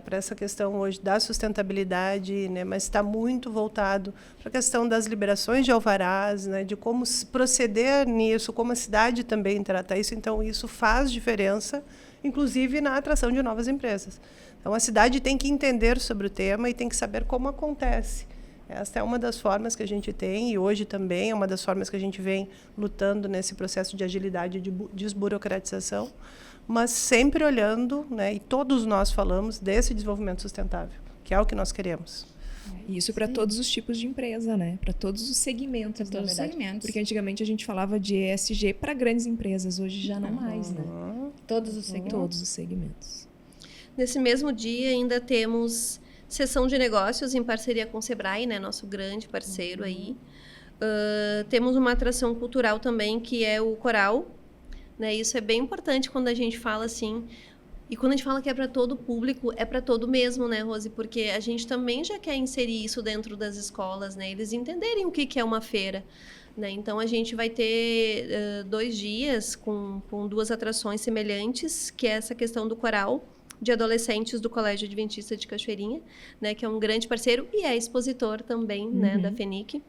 D: para essa questão hoje da sustentabilidade, né, mas está muito voltado para a questão das liberações de alvarás, né, de como proceder nisso, como a cidade também trata isso. Então, isso faz diferença, inclusive na atração de novas empresas. Então, a cidade tem que entender sobre o tema e tem que saber como acontece. Esta é uma das formas que a gente tem, e hoje também é uma das formas que a gente vem lutando nesse processo de agilidade e de desburocratização, mas sempre olhando, né, e todos nós falamos desse desenvolvimento sustentável, que é o que nós queremos.
A: Isso para todos os tipos de empresa, né? Para todos os segmentos, na
C: todos os
A: verdade.
C: segmentos.
A: Porque antigamente a gente falava de ESG para grandes empresas, hoje já não mais, né?
C: Todos os segmentos.
A: Todos os segmentos.
B: Nesse mesmo dia ainda temos sessão de negócios em parceria com o Sebrae, né? Nosso grande parceiro aí. Temos uma atração cultural também, que é o coral. Né? Isso é bem importante quando a gente fala assim. E quando a gente fala que é para todo o público, é para todo mesmo, né, Rose? Porque a gente também já quer inserir isso dentro das escolas, né? Eles entenderem o que é uma feira. Né? Então, a gente vai ter 2 dias com 2 atrações semelhantes, que é essa questão do coral de adolescentes do Colégio Adventista de Cachoeirinha, né? Que é um grande parceiro e é expositor também, né, da FENIC.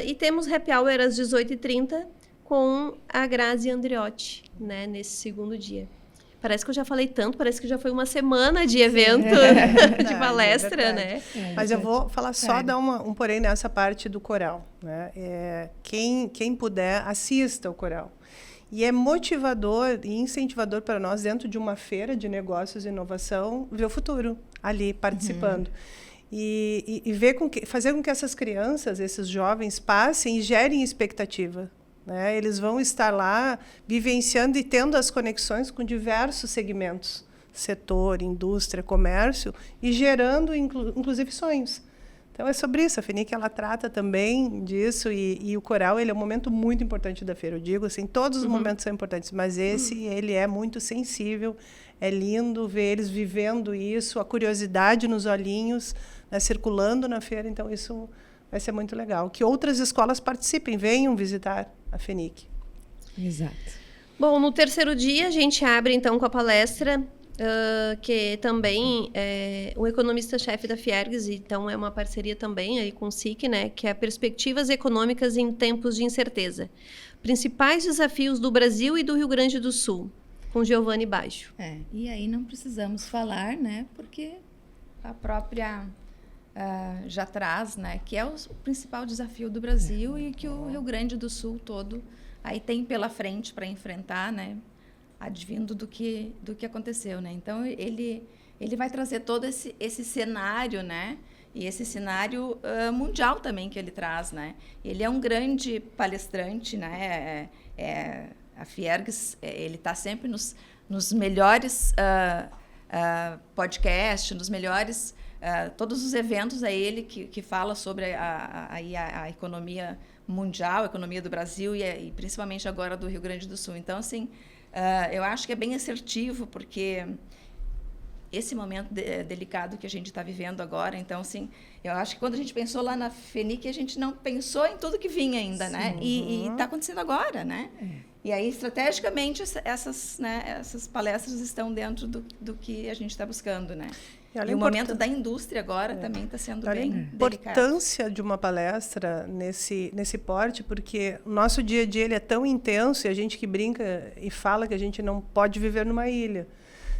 B: E temos happy hour às 18h30 com a Grazi Andriotti, né, nesse segundo dia. Parece que eu já falei tanto, parece que já foi uma semana de evento, de palestra, né?
D: Mas eu vou falar só, dar um porém nessa parte do coral. Né? Quem puder, assista ao coral. E é motivador e incentivador para nós, dentro de uma feira de negócios e inovação, ver o futuro ali, participando. E fazer com que essas crianças, esses jovens, passem e gerem expectativa. Né? Eles vão estar lá vivenciando e tendo as conexões com diversos segmentos, setor, indústria, comércio, e gerando, inclusive, sonhos. Então, é sobre isso. A FENIC ela trata também disso, e o coral ele é um momento muito importante da feira. Eu digo assim, todos os momentos são importantes, mas esse ele é muito sensível, é lindo ver eles vivendo isso, a curiosidade nos olhinhos, né, circulando na feira. Então, isso vai ser muito legal. Que outras escolas participem, venham visitar a FENIC.
A: Exato.
B: Bom, no terceiro dia a gente abre então com a palestra que também é o economista-chefe da Fiergs, então é uma parceria também aí com o SIC, né, que é Perspectivas Econômicas em Tempos de Incerteza. Principais desafios do Brasil e do Rio Grande do Sul, com Giovanni Baixo.
C: E aí não precisamos falar, né, porque a própria já traz, né, que é o principal desafio do Brasil e que o Rio Grande do Sul todo aí tem pela frente para enfrentar, né, advindo do que aconteceu, né? Então ele vai trazer todo esse cenário, né? E esse cenário mundial também que ele traz, né? Ele é um grande palestrante, né? A Fiergs, ele está sempre nos melhores podcasts, nos melhores todos os eventos a ele que fala sobre a economia mundial, a economia do Brasil e principalmente agora do Rio Grande do Sul. Então, assim, eu acho que é bem assertivo, porque esse momento delicado que a gente está vivendo agora, então, assim, eu acho que quando a gente pensou lá na FENIC, a gente não pensou em tudo que vinha ainda, né? E está acontecendo agora, né? E aí, estrategicamente, essas palestras estão dentro do que a gente está buscando, né? E o momento da indústria agora também está sendo bem delicado. A importância
D: de uma palestra nesse porte, porque o nosso dia a dia ele é tão intenso, e a gente que brinca e fala que a gente não pode viver numa ilha.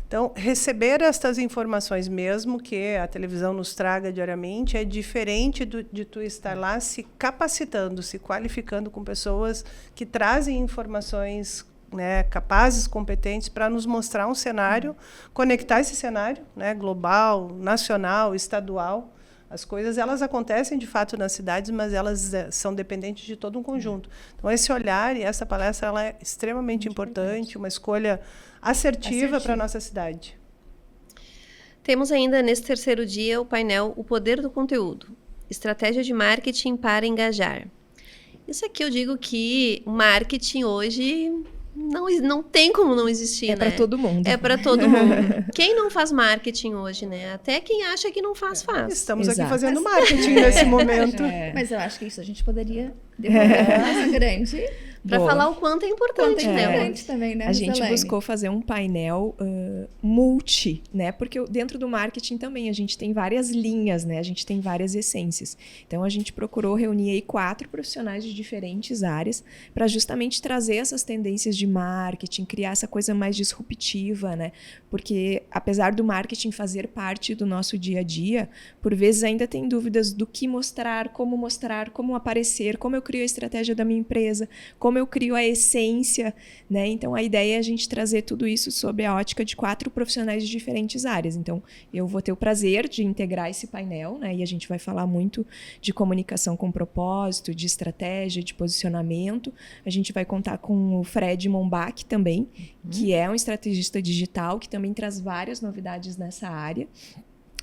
D: Então, receber estas informações, mesmo que a televisão nos traga diariamente, é diferente de tu estar lá se capacitando, se qualificando com pessoas que trazem informações, né, capazes, competentes, para nos mostrar um cenário, conectar esse cenário, né, global, nacional, estadual. As coisas, elas acontecem de fato nas cidades, mas elas são dependentes de todo um conjunto. Então, esse olhar e essa palestra, ela é extremamente importante, uma escolha assertiva para a nossa cidade.
B: Temos ainda, nesse terceiro dia, o painel O Poder do Conteúdo. Estratégia de marketing para engajar. Isso aqui eu digo que o marketing hoje não tem como não existir, né?
A: Para todo mundo.
B: É para todo mundo. Quem não faz marketing hoje, né? Até quem acha que não faz.
D: Estamos
A: Exato.
D: aqui fazendo marketing nesse momento.
C: Mas eu acho que isso a gente poderia devolver para a nossa grande...
B: Para falar o quanto é importante, né?
C: Importante também, né,
A: A gente
C: Rosalene?
A: buscou fazer um painel multi, né? Porque dentro do marketing também a gente tem várias linhas, né? A gente tem várias essências. Então a gente procurou reunir aí 4 profissionais de diferentes áreas para justamente trazer essas tendências de marketing, criar essa coisa mais disruptiva, né? Porque apesar do marketing fazer parte do nosso dia a dia, por vezes ainda tem dúvidas do que mostrar, como aparecer, como eu crio a estratégia da minha empresa, como eu crio a essência, né? Então, a ideia é a gente trazer tudo isso sob a ótica de 4 profissionais de diferentes áreas. Então, eu vou ter o prazer de integrar esse painel, né? E a gente vai falar muito de comunicação com propósito, de estratégia, de posicionamento. A gente vai contar com o Fred Mombach também, que é um estrategista digital, que também traz várias novidades nessa área.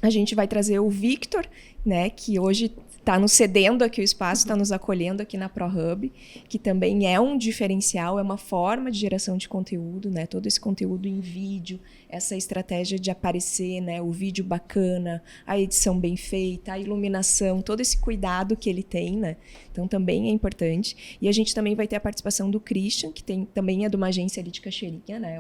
A: A gente vai trazer o Victor, né, que hoje está nos cedendo aqui o espaço, está nos acolhendo aqui na ProHub, que também é um diferencial, é uma forma de geração de conteúdo, né, todo esse conteúdo em vídeo, essa estratégia de aparecer, né, o vídeo bacana, a edição bem feita, a iluminação, todo esse cuidado que ele tem, né, então também é importante. E a gente também vai ter a participação do Christian, que também é de uma agência ali de Cachoeirinha, né,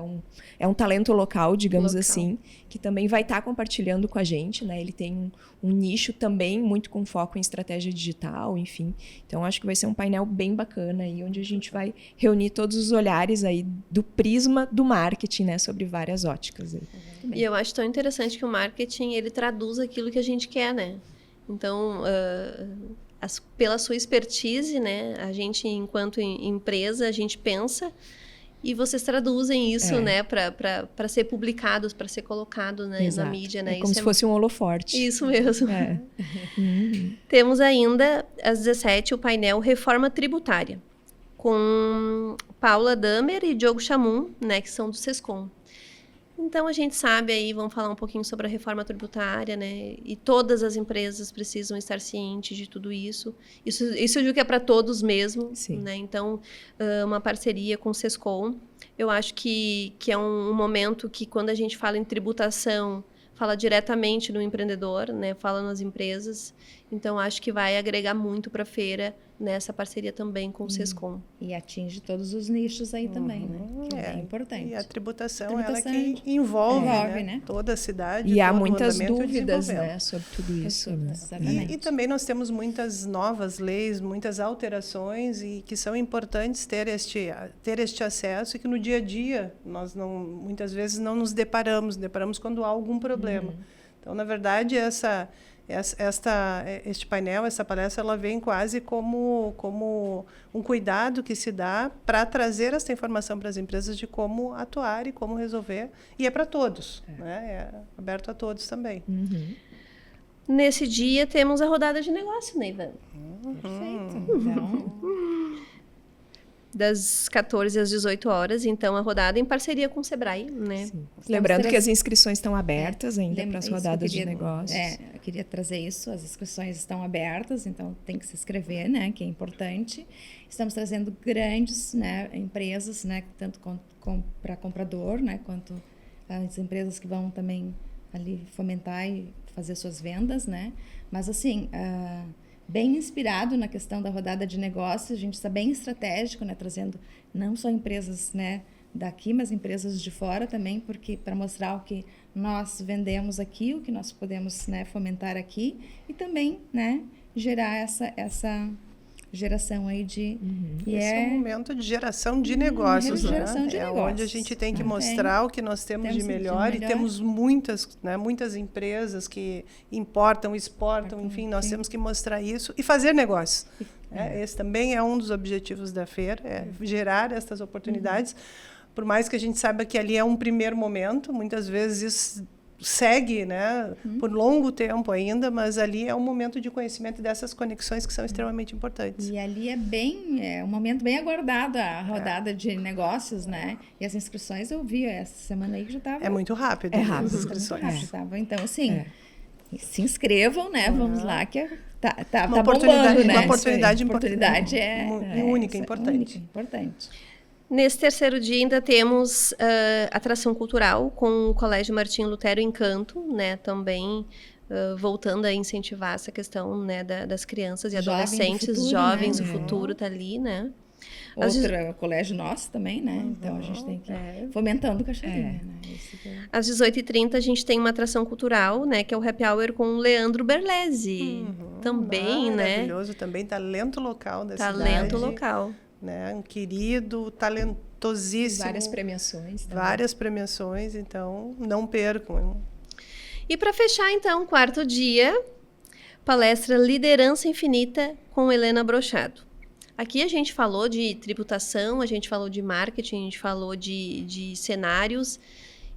A: é um talento local, digamos assim, que também vai estar compartilhando com a gente, né, ele tem um nicho também muito com foco em estratégia digital, enfim. Então, acho que vai ser um painel bem bacana aí, onde a gente vai reunir todos os olhares aí do prisma do marketing, né, sobre várias óticas. Aí.
B: E eu acho tão interessante que o marketing, ele traduz aquilo que a gente quer, né? Então, pela sua expertise, né, a gente, enquanto empresa, a gente pensa e vocês traduzem isso, né, para ser publicados, para ser colocado, né, na mídia, né?
A: É como se fosse um holoforte.
B: Isso mesmo. Temos ainda, às 17, o painel Reforma Tributária, com Paula Damer e Diogo Chamun, né, que são do SESCOM. Então, a gente sabe aí, vamos falar um pouquinho sobre a reforma tributária, né? E todas as empresas precisam estar cientes de tudo isso. Isso eu digo que é para todos mesmo, né? Então, uma parceria com o SESCOM. Eu acho que é um momento que, quando a gente fala em tributação, fala diretamente no empreendedor, né? Fala nas empresas. Então, acho que vai agregar muito para a feira nessa parceria também com o SESCOM.
C: E atinge todos os nichos aí também, né? Que é importante.
D: E a tributação ela que envolve né? Toda a cidade.
A: E há muitas dúvidas, né, sobre tudo isso.
D: E também nós temos muitas novas leis, muitas alterações e que são importantes ter este acesso e que no dia a dia nós muitas vezes não nos deparamos quando há algum problema. Então, na verdade, este painel, essa palestra, ela vem quase como um cuidado que se dá para trazer essa informação para as empresas de como atuar e como resolver. E é para todos, né? É aberto a todos também.
B: Nesse dia, temos a rodada de negócio, né, Ivan?
C: Perfeito. Então...
B: das 14 às 18 horas, então a rodada em parceria com o Sebrae, né?
A: Lembrando que as inscrições estão abertas ainda para as rodadas de negócios.
C: Eu queria trazer isso, as inscrições estão abertas, então tem que se inscrever, né, que é importante. Estamos trazendo grandes, né, empresas, né, tanto para comprador, né, quanto as empresas que vão também ali fomentar e fazer suas vendas, né? Mas assim, bem inspirado na questão da rodada de negócios, a gente está bem estratégico, né, trazendo não só empresas, né, daqui, mas empresas de fora também, porque para mostrar o que nós vendemos aqui, o que nós podemos, né, fomentar aqui e também, né, gerar geração aí de... E
D: Esse é um momento de geração de negócios,
C: geração de
D: é
C: negócios.
D: onde a gente tem que mostrar o que nós temos de melhor, e temos muitas, né, muitas empresas que importam, exportam, enfim, nós temos que mostrar isso e fazer negócios. Esse também é um dos objetivos da feira, gerar essas oportunidades, por mais que a gente saiba que ali é um primeiro momento, muitas vezes isso segue, né, por longo tempo ainda, mas ali é um momento de conhecimento dessas conexões que são extremamente importantes.
C: E ali é um momento bem aguardado, a rodada de negócios, né? E as inscrições eu vi essa semana aí que já estava...
D: É muito rápido.
A: É rápido.
D: As inscrições.
C: Então, assim, se inscrevam, né? Vamos lá, que tá
D: uma
C: bombando, né?
D: Uma oportunidade
C: importante.
D: Única, importante.
C: Importante.
B: Nesse terceiro dia ainda temos atração cultural com o Colégio Martim Lutero Encanto, né? Também voltando a incentivar essa questão, né, das crianças e adolescentes, jovens, o futuro tá ali, né?
C: Outro colégio nosso também, né? Então a gente tem que ir fomentando o Cachoeirinha, né?
B: Às 18h30 a gente tem uma atração cultural, né? Que é o Happy Hour com o Leandro Berlese. Também, né?
D: Maravilhoso, também talento local da cidade.
B: Talento local.
D: Né? Um querido, talentosíssimo.
A: Várias premiações.
D: Então não percam.
B: E para fechar, então, quarto dia, palestra Liderança Infinita com Helena Brochado. Aqui a gente falou de tributação, a gente falou de marketing, a gente falou de cenários,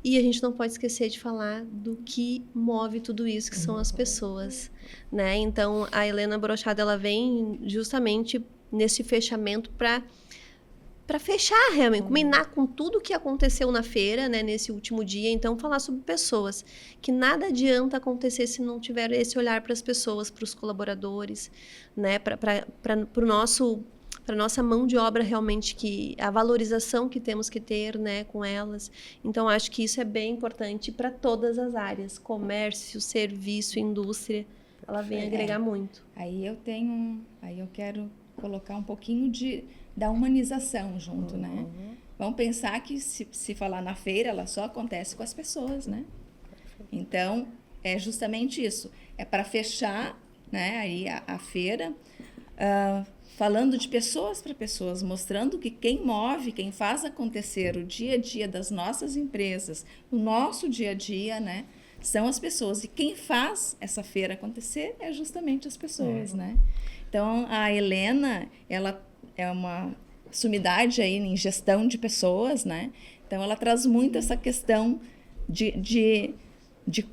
B: e a gente não pode esquecer de falar do que move tudo isso, que são as pessoas, né? Então, a Helena Brochado, ela vem justamente nesse fechamento para fechar realmente, culminar com tudo que aconteceu na feira, né, nesse último dia. Então, falar sobre pessoas, que nada adianta acontecer se não tiver esse olhar para as pessoas, para os colaboradores, né, para nossa mão de obra realmente, que a valorização que temos que ter, né, com elas. Então, acho que isso é bem importante para todas as áreas, comércio, serviço, indústria, ela vem agregar muito.
C: Aí eu quero colocar um pouquinho da humanização junto, né? Vamos pensar que se falar na feira, ela só acontece com as pessoas, né? Então, é justamente isso. É para fechar, né, aí a feira, falando de pessoas para pessoas, mostrando que quem move, quem faz acontecer o dia a dia das nossas empresas, o nosso dia a dia, né, são as pessoas. E quem faz essa feira acontecer é justamente as pessoas, né? Então, a Helena, ela é uma sumidade aí em gestão de pessoas, né? Então, ela traz muito essa questão de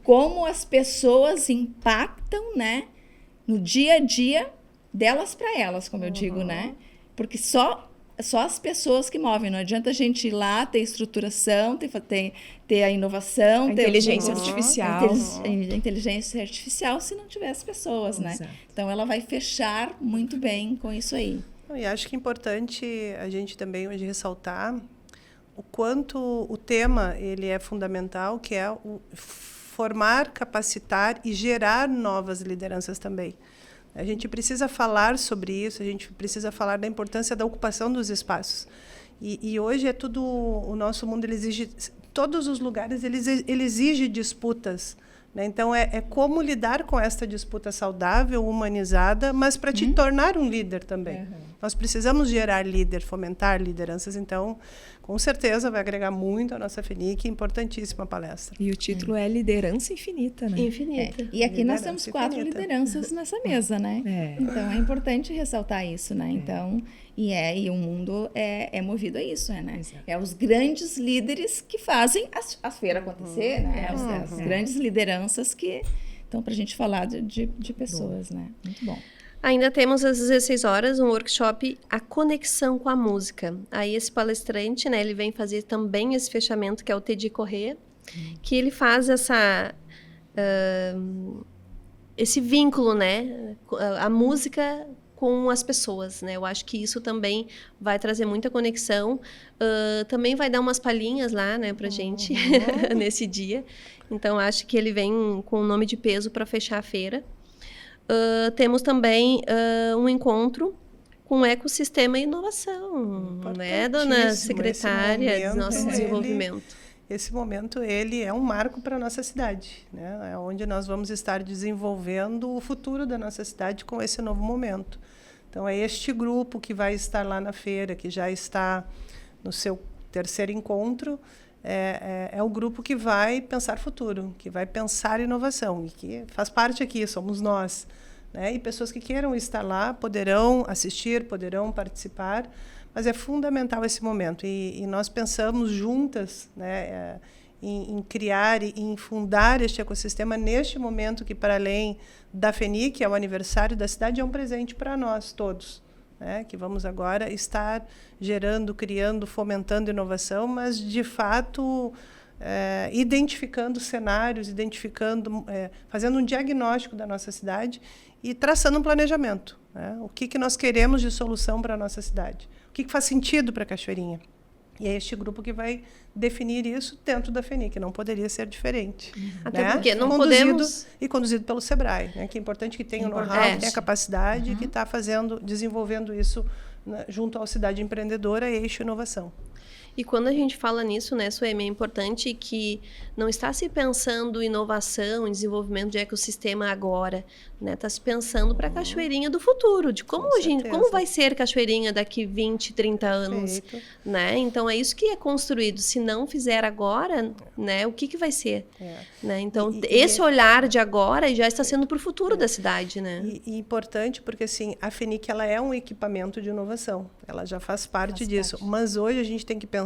C: como as pessoas impactam, né, no dia a dia delas para elas, como eu digo, né? Porque só as pessoas que movem. Não adianta a gente ir lá, ter estruturação, ter a inovação, ter
A: inteligência artificial.
C: Inteligência artificial, se não tiver as pessoas, né?
A: Exato.
C: Então, ela vai fechar muito bem com isso aí.
D: E acho que é importante a gente também hoje ressaltar o quanto o tema ele é fundamental, que é o formar, capacitar e gerar novas lideranças também. A gente precisa falar sobre isso, a gente precisa falar da importância da ocupação dos espaços. E hoje é tudo, o nosso mundo ele exige, todos os lugares ele exige disputas, né? Então é como lidar com esta disputa saudável, humanizada, mas para te tornar um líder também. Nós precisamos gerar líder, fomentar lideranças. Então, com certeza vai agregar muito a nossa FENIC, importantíssima palestra.
A: E o título é Liderança Infinita, né?
B: Infinita.
C: E aqui nós temos 4 lideranças nessa mesa, né? Então é importante ressaltar isso, né? Então, e o mundo é movido a isso, né? Exato. É os grandes líderes que fazem a feira acontecer, né? As grandes lideranças que estão para a gente falar de pessoas, né? Muito bom.
B: Ainda temos às 16 horas um workshop A Conexão com a Música. Aí esse palestrante, né, ele vem fazer também esse fechamento, que é o Teddy Corrêa, que ele faz esse vínculo, né, a música com as pessoas, né? Eu acho que isso também vai trazer muita conexão. Também vai dar umas palhinhas lá, né, pra gente nesse dia. Então, acho que ele vem com um nome de peso para fechar a feira. Temos também um encontro com Ecossistema e Inovação, né, dona secretária do nosso desenvolvimento.
D: Esse momento ele é um marco para a nossa cidade, né? É onde nós vamos estar desenvolvendo o futuro da nossa cidade com esse novo momento. Então, é este grupo que vai estar lá na feira, que já está no seu terceiro encontro, é o grupo que vai pensar futuro, que vai pensar inovação, e que faz parte aqui, somos nós. Né? E pessoas que queiram estar lá poderão assistir, poderão participar, mas é fundamental esse momento. E nós pensamos juntas, né, em criar e em fundar este ecossistema neste momento que, para além da FENIC, é o aniversário da cidade, é um presente para nós todos. Né, que vamos agora estar gerando, criando, fomentando inovação, mas, de fato, identificando cenários, fazendo um diagnóstico da nossa cidade e traçando um planejamento. Né? O que nós queremos de solução para a nossa cidade? O que faz sentido para Cachoeirinha? E é este grupo que vai definir isso dentro da FENIC, não poderia ser diferente.
B: Até
D: né?
B: porque não podemos...
D: E conduzido pelo SEBRAE, né? Que é importante que tenha o know-how, que tenha a capacidade, que está desenvolvendo isso, né, junto à Cidade Empreendedora, Eixo Inovação.
B: E quando a gente fala nisso, né, Suemi, é importante que não está se pensando em inovação, em desenvolvimento de ecossistema agora, né? Está se pensando para a Cachoeirinha do futuro, de como vai ser Cachoeirinha daqui 20, 30 anos, né? Então é isso que é construído. Se não fizer agora, né, o que vai ser? Né? Então esse olhar de agora já está sendo para o futuro da cidade, né?
D: E importante porque assim, a FENIC ela é um equipamento de inovação, ela já faz parte disso, mas hoje a gente tem que pensar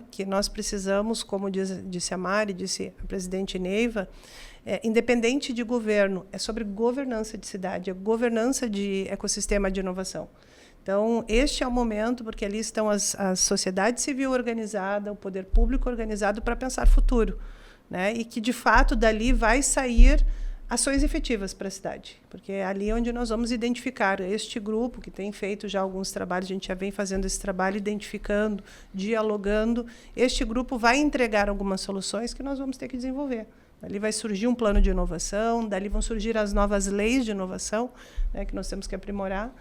D: que nós precisamos, como disse a Mari, disse a presidente Neiva, independente de governo, é sobre governança de cidade, é governança de ecossistema de inovação. Então, este é o momento, porque ali estão a sociedade civil organizada, o poder público organizado para pensar futuro, né? E que, de fato, dali vai sair ações efetivas para a cidade, porque é ali onde nós vamos identificar este grupo que tem feito já alguns trabalhos, a gente já vem fazendo esse trabalho, identificando, dialogando. Este grupo vai entregar algumas soluções que nós vamos ter que desenvolver. Dali vai surgir um plano de inovação, dali vão surgir as novas leis de inovação, né, que nós temos que aprimorar.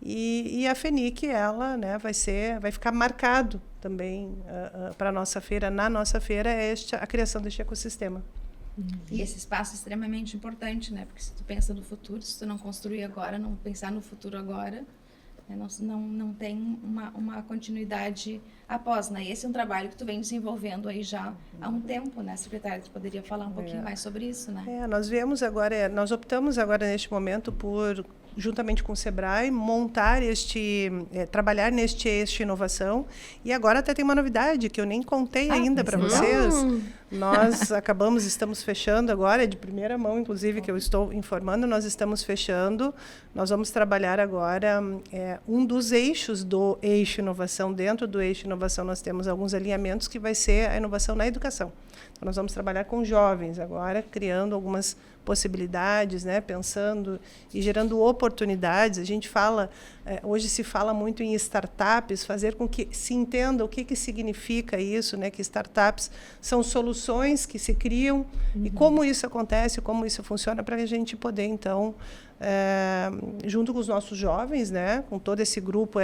D: E a FENIC, ela, né, vai ficar marcado também para a nossa feira, na nossa feira, a criação deste ecossistema.
C: E esse espaço é extremamente importante, né? Porque se tu pensa no futuro, se tu não construir agora, não pensar no futuro agora, né? não tem uma continuidade após, né? Esse é um trabalho que tu vem desenvolvendo aí já há um tempo, né, secretária? Tu poderia falar um pouquinho mais sobre isso, né?
D: Nós optamos agora neste momento por, juntamente com o SEBRAE, montar trabalhar neste eixo inovação. E agora até tem uma novidade que eu nem contei ainda para vocês. Nós estamos fechando agora, é de primeira mão, inclusive, que eu estou informando, nós estamos fechando. Nós vamos trabalhar agora um dos eixos do eixo inovação. Dentro do eixo inovação nós temos alguns alinhamentos que vai ser a inovação na educação. Então, nós vamos trabalhar com jovens agora, criando algumas possibilidades, né, pensando e gerando oportunidades. A gente fala, hoje se fala muito em startups, fazer com que se entenda o que significa isso, né, que startups são soluções que se criam e como isso acontece, como isso funciona, para a gente poder, então, junto com os nossos jovens, né, com todo esse grupo,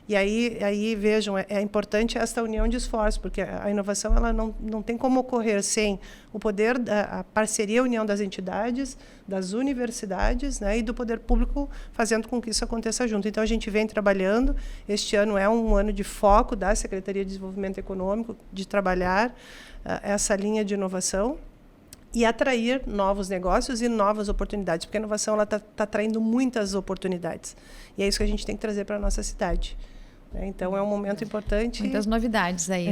D: e aí vejam, é importante esta união de esforços, porque a inovação ela não tem como ocorrer sem o poder, a parceria, a união das entidades, das universidades, né, e do poder público, fazendo com que isso aconteça junto. Então, a gente vem trabalhando, este ano é um ano de foco da Secretaria de Desenvolvimento Econômico, de trabalhar essa linha de inovação, e atrair novos negócios e novas oportunidades, porque a inovação está atraindo muitas oportunidades. E é isso que a gente tem que trazer para a nossa cidade. Então, é um momento importante.
C: Muitas novidades aí.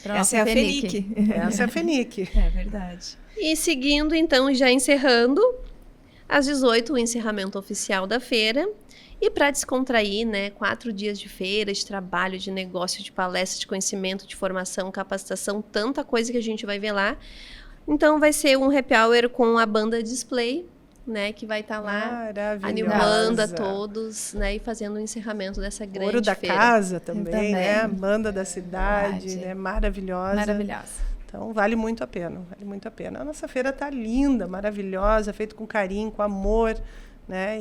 A: Essa é a FENIC.
D: Essa é a FENIC.
A: É verdade.
B: E seguindo, então, já encerrando, às 18, o encerramento oficial da feira. E para descontrair, né, 4 dias de feira, de trabalho, de negócio, de palestra, de conhecimento, de formação, capacitação, tanta coisa que a gente vai ver lá. Então, vai ser um happy hour com a banda Display, né, que vai estar lá animando a todos, né, e fazendo o encerramento dessa grande
D: Ouro da
B: feira.
D: Casa também, né, banda da cidade, né, maravilhosa.
C: Maravilhosa.
D: Então, vale muito a pena, vale muito a pena. A nossa feira está linda, maravilhosa, feita com carinho, com amor, né,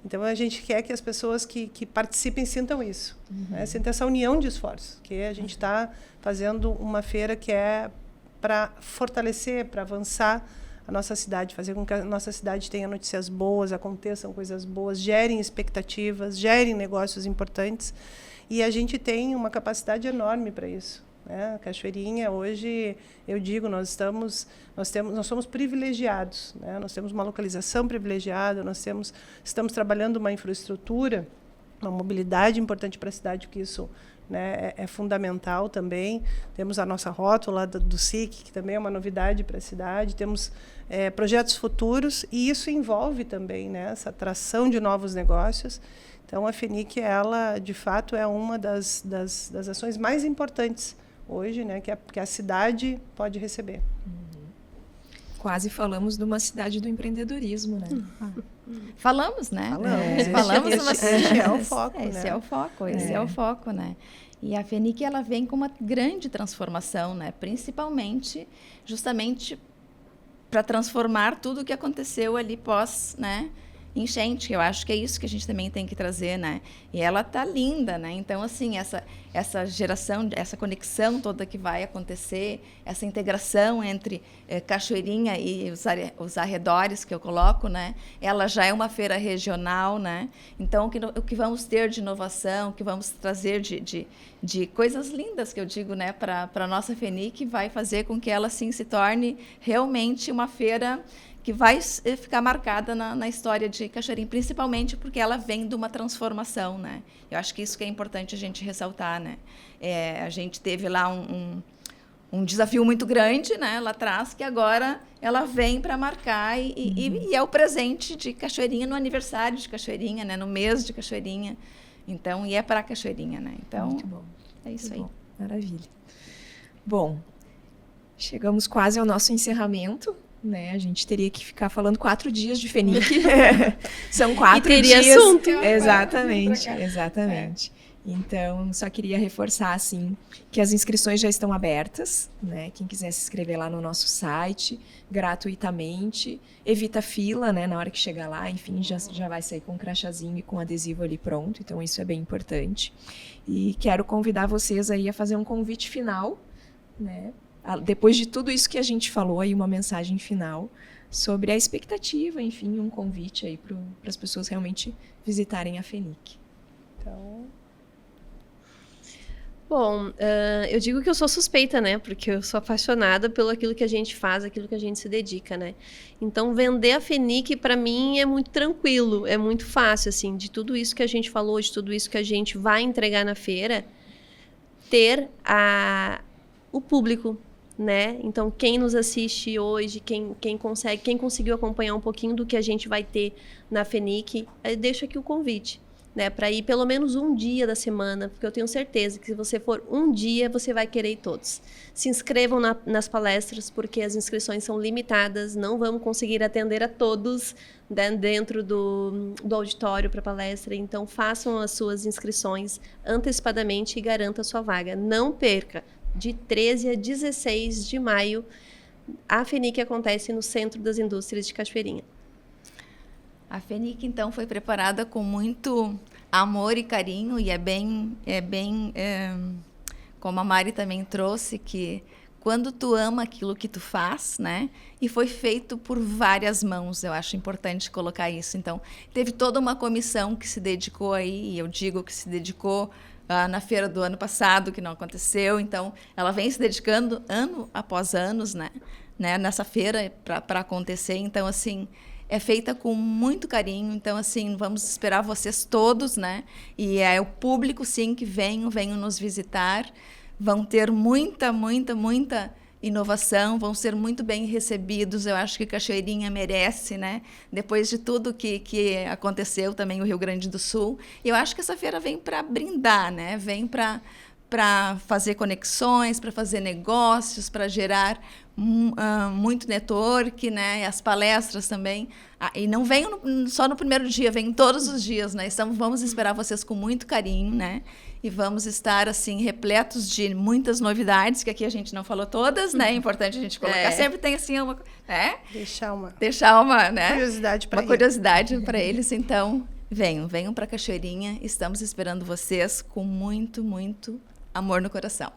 D: então, a gente quer que as pessoas que participem sintam isso, né? Sintam essa união de esforços, que a gente está fazendo uma feira que é para fortalecer, para avançar a nossa cidade, fazer com que a nossa cidade tenha notícias boas, aconteçam coisas boas, gerem expectativas, gerem negócios importantes. E a gente tem uma capacidade enorme para isso, né? A Cachoeirinha, hoje, eu digo, nós somos privilegiados, né? Nós temos uma localização privilegiada, estamos trabalhando uma infraestrutura, uma mobilidade importante para a cidade, porque isso, né, é fundamental também. Temos a nossa rótula do SIC, que também é uma novidade para a cidade. Temos projetos futuros, e isso envolve também, né, essa atração de novos negócios. Então, a FENIC, ela, de fato, é uma das ações mais importantes hoje, né, que a cidade pode receber.
A: Quase falamos de uma cidade do empreendedorismo, né?
C: Falamos, né?
D: Falamos. Esse é o foco, né?
C: Esse é o foco, né? E a FENIC, ela vem com uma grande transformação, né? Principalmente, justamente, para transformar tudo o que aconteceu ali pós, né, enchente. Eu acho que é isso que a gente também tem que trazer, né? E ela tá linda, né? Então, assim, essa geração, essa conexão toda que vai acontecer, essa integração entre Cachoeirinha e os arredores que eu coloco, né? Ela já é uma feira regional, né? Então, o que vamos ter de inovação, o que vamos trazer de coisas lindas, que eu digo, né, para a nossa FENIC, vai fazer com que ela, sim, se torne realmente uma feira que vai ficar marcada na história de Cachoeirinha, principalmente porque ela vem de uma transformação, né? Eu acho que isso que é importante a gente ressaltar, né? A gente teve lá um desafio muito grande, né, lá atrás, que agora ela vem para marcar e é o presente de Cachoeirinha no aniversário de Cachoeirinha, né, no mês de Cachoeirinha. Então, e é para Cachoeirinha, né? Então,
A: muito bom.
C: É isso aí.
A: Bom. Maravilha. Bom, chegamos quase ao nosso encerramento, né? A gente teria que ficar falando 4 dias de FENIC. São 4
B: e teria
A: dias.
B: assunto.
A: Exatamente. Então, só queria reforçar, assim, que as inscrições já estão abertas, né? Quem quiser se inscrever lá no nosso site, gratuitamente, evita fila, né? Na hora que chegar lá, enfim, já vai sair com um crachazinho e com adesivo ali pronto, então isso é bem importante. E quero convidar vocês aí a fazer um convite final, né? Depois de tudo isso que a gente falou, aí uma mensagem final sobre a expectativa, enfim, um convite aí para as pessoas realmente visitarem a FENIC.
D: Então...
B: Bom, eu digo que eu sou suspeita, né? Porque eu sou apaixonada pelo aquilo que a gente faz, aquilo que a gente se dedica, né? Então, vender a FENIC, para mim, é muito tranquilo, é muito fácil, assim, de tudo isso que a gente falou, de tudo isso que a gente vai entregar na feira, ter o público, né? Então, quem nos assiste hoje, quem conseguiu acompanhar um pouquinho do que a gente vai ter na FENIC, deixo aqui o convite, né, para ir pelo menos um dia da semana, porque eu tenho certeza que se você for um dia, você vai querer ir todos. Se inscrevam nas palestras, porque as inscrições são limitadas, não vamos conseguir atender a todos, né, dentro do auditório para palestra, então façam as suas inscrições antecipadamente e garanta a sua vaga. Não perca, de 13 a 16 de maio, a FENIC acontece no Centro das Indústrias de Cachoeirinha.
C: A FENIC, então, foi preparada com muito amor e carinho, e é bem como a Mari também trouxe, que quando tu ama aquilo que tu faz, né, e foi feito por várias mãos, eu acho importante colocar isso. Então, teve toda uma comissão que se dedicou aí, e eu digo que se dedicou na feira do ano passado, que não aconteceu, então ela vem se dedicando ano após anos, né, nessa feira para acontecer. Então, assim, é feita com muito carinho, então, assim, vamos esperar vocês todos, né? E é o público, sim, que venham nos visitar, vão ter muita inovação, vão ser muito bem recebidos. Eu acho que Cachoeirinha merece, né? Depois de tudo que aconteceu também no Rio Grande do Sul. E eu acho que essa feira vem para brindar, né? Vem para fazer conexões, para fazer negócios, para gerar muito network, né? E as palestras também. E não venham só no primeiro dia, venham todos os dias, né? Então, vamos esperar vocês com muito carinho, né? E vamos estar, assim, repletos de muitas novidades, que aqui a gente não falou todas, né? É importante a gente colocar. Sempre tem, assim, uma... Deixar uma, né? Curiosidade para eles. Então, venham para Cachoeirinha. Estamos esperando vocês com muito amor no coração.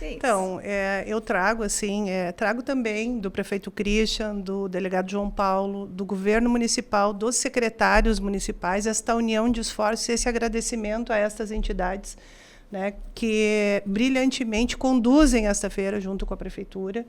D: Então, eu trago, assim, trago também do prefeito Christian, do delegado João Paulo, do governo municipal, dos secretários municipais, esta união de esforços e esse agradecimento a estas entidades, né, que brilhantemente conduzem esta feira junto com a prefeitura.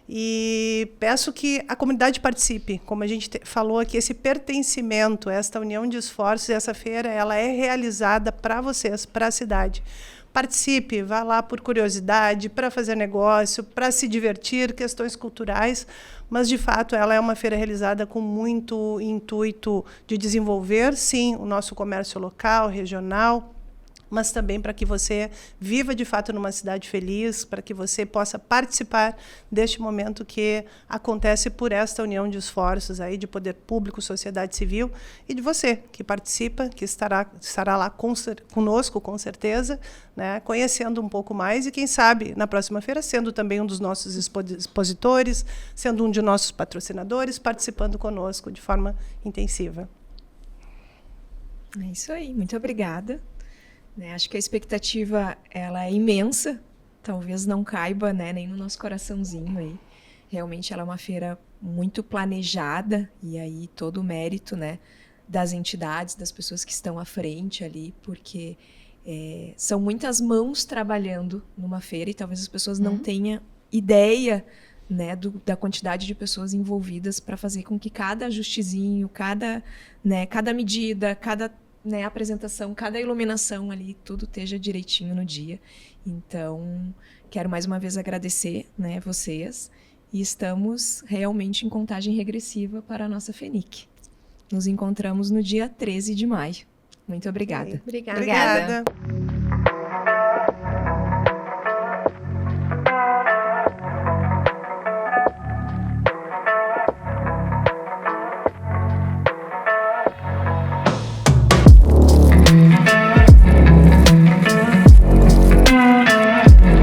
D: E peço que a comunidade participe, como a gente falou aqui, esse pertencimento, esta união de esforços, essa feira, ela é realizada para vocês, para a cidade. Participe, vá lá por curiosidade, para fazer negócio, para se divertir, questões culturais, mas, de fato, ela é uma feira realizada com muito intuito de desenvolver, sim, o nosso comércio local, regional, mas também para que você viva, de fato, numa cidade feliz, para que você possa participar deste momento que acontece por esta união de esforços aí de poder público, sociedade civil, e de você, que participa, que estará lá conosco, com certeza, né, conhecendo um pouco mais e, quem sabe, na próxima feira, sendo também um dos nossos expositores, sendo um de nossos patrocinadores, participando conosco de forma intensiva.
A: É isso aí, muito obrigada. Acho que a expectativa ela é imensa, talvez não caiba, né, nem no nosso coraçãozinho aí. Realmente ela é uma feira muito planejada e aí todo o mérito, né, das entidades, das pessoas que estão à frente ali, porque são muitas mãos trabalhando numa feira e talvez as pessoas não tenham ideia, né, da quantidade de pessoas envolvidas para fazer com que cada ajustezinho, cada medida, cada apresentação, cada iluminação ali, tudo esteja direitinho no dia. Então, quero mais uma vez agradecer, né, vocês, e estamos realmente em contagem regressiva para a nossa FENIC. Nos encontramos no dia 13 de maio. Muito obrigada.
B: Obrigada.
D: Obrigada.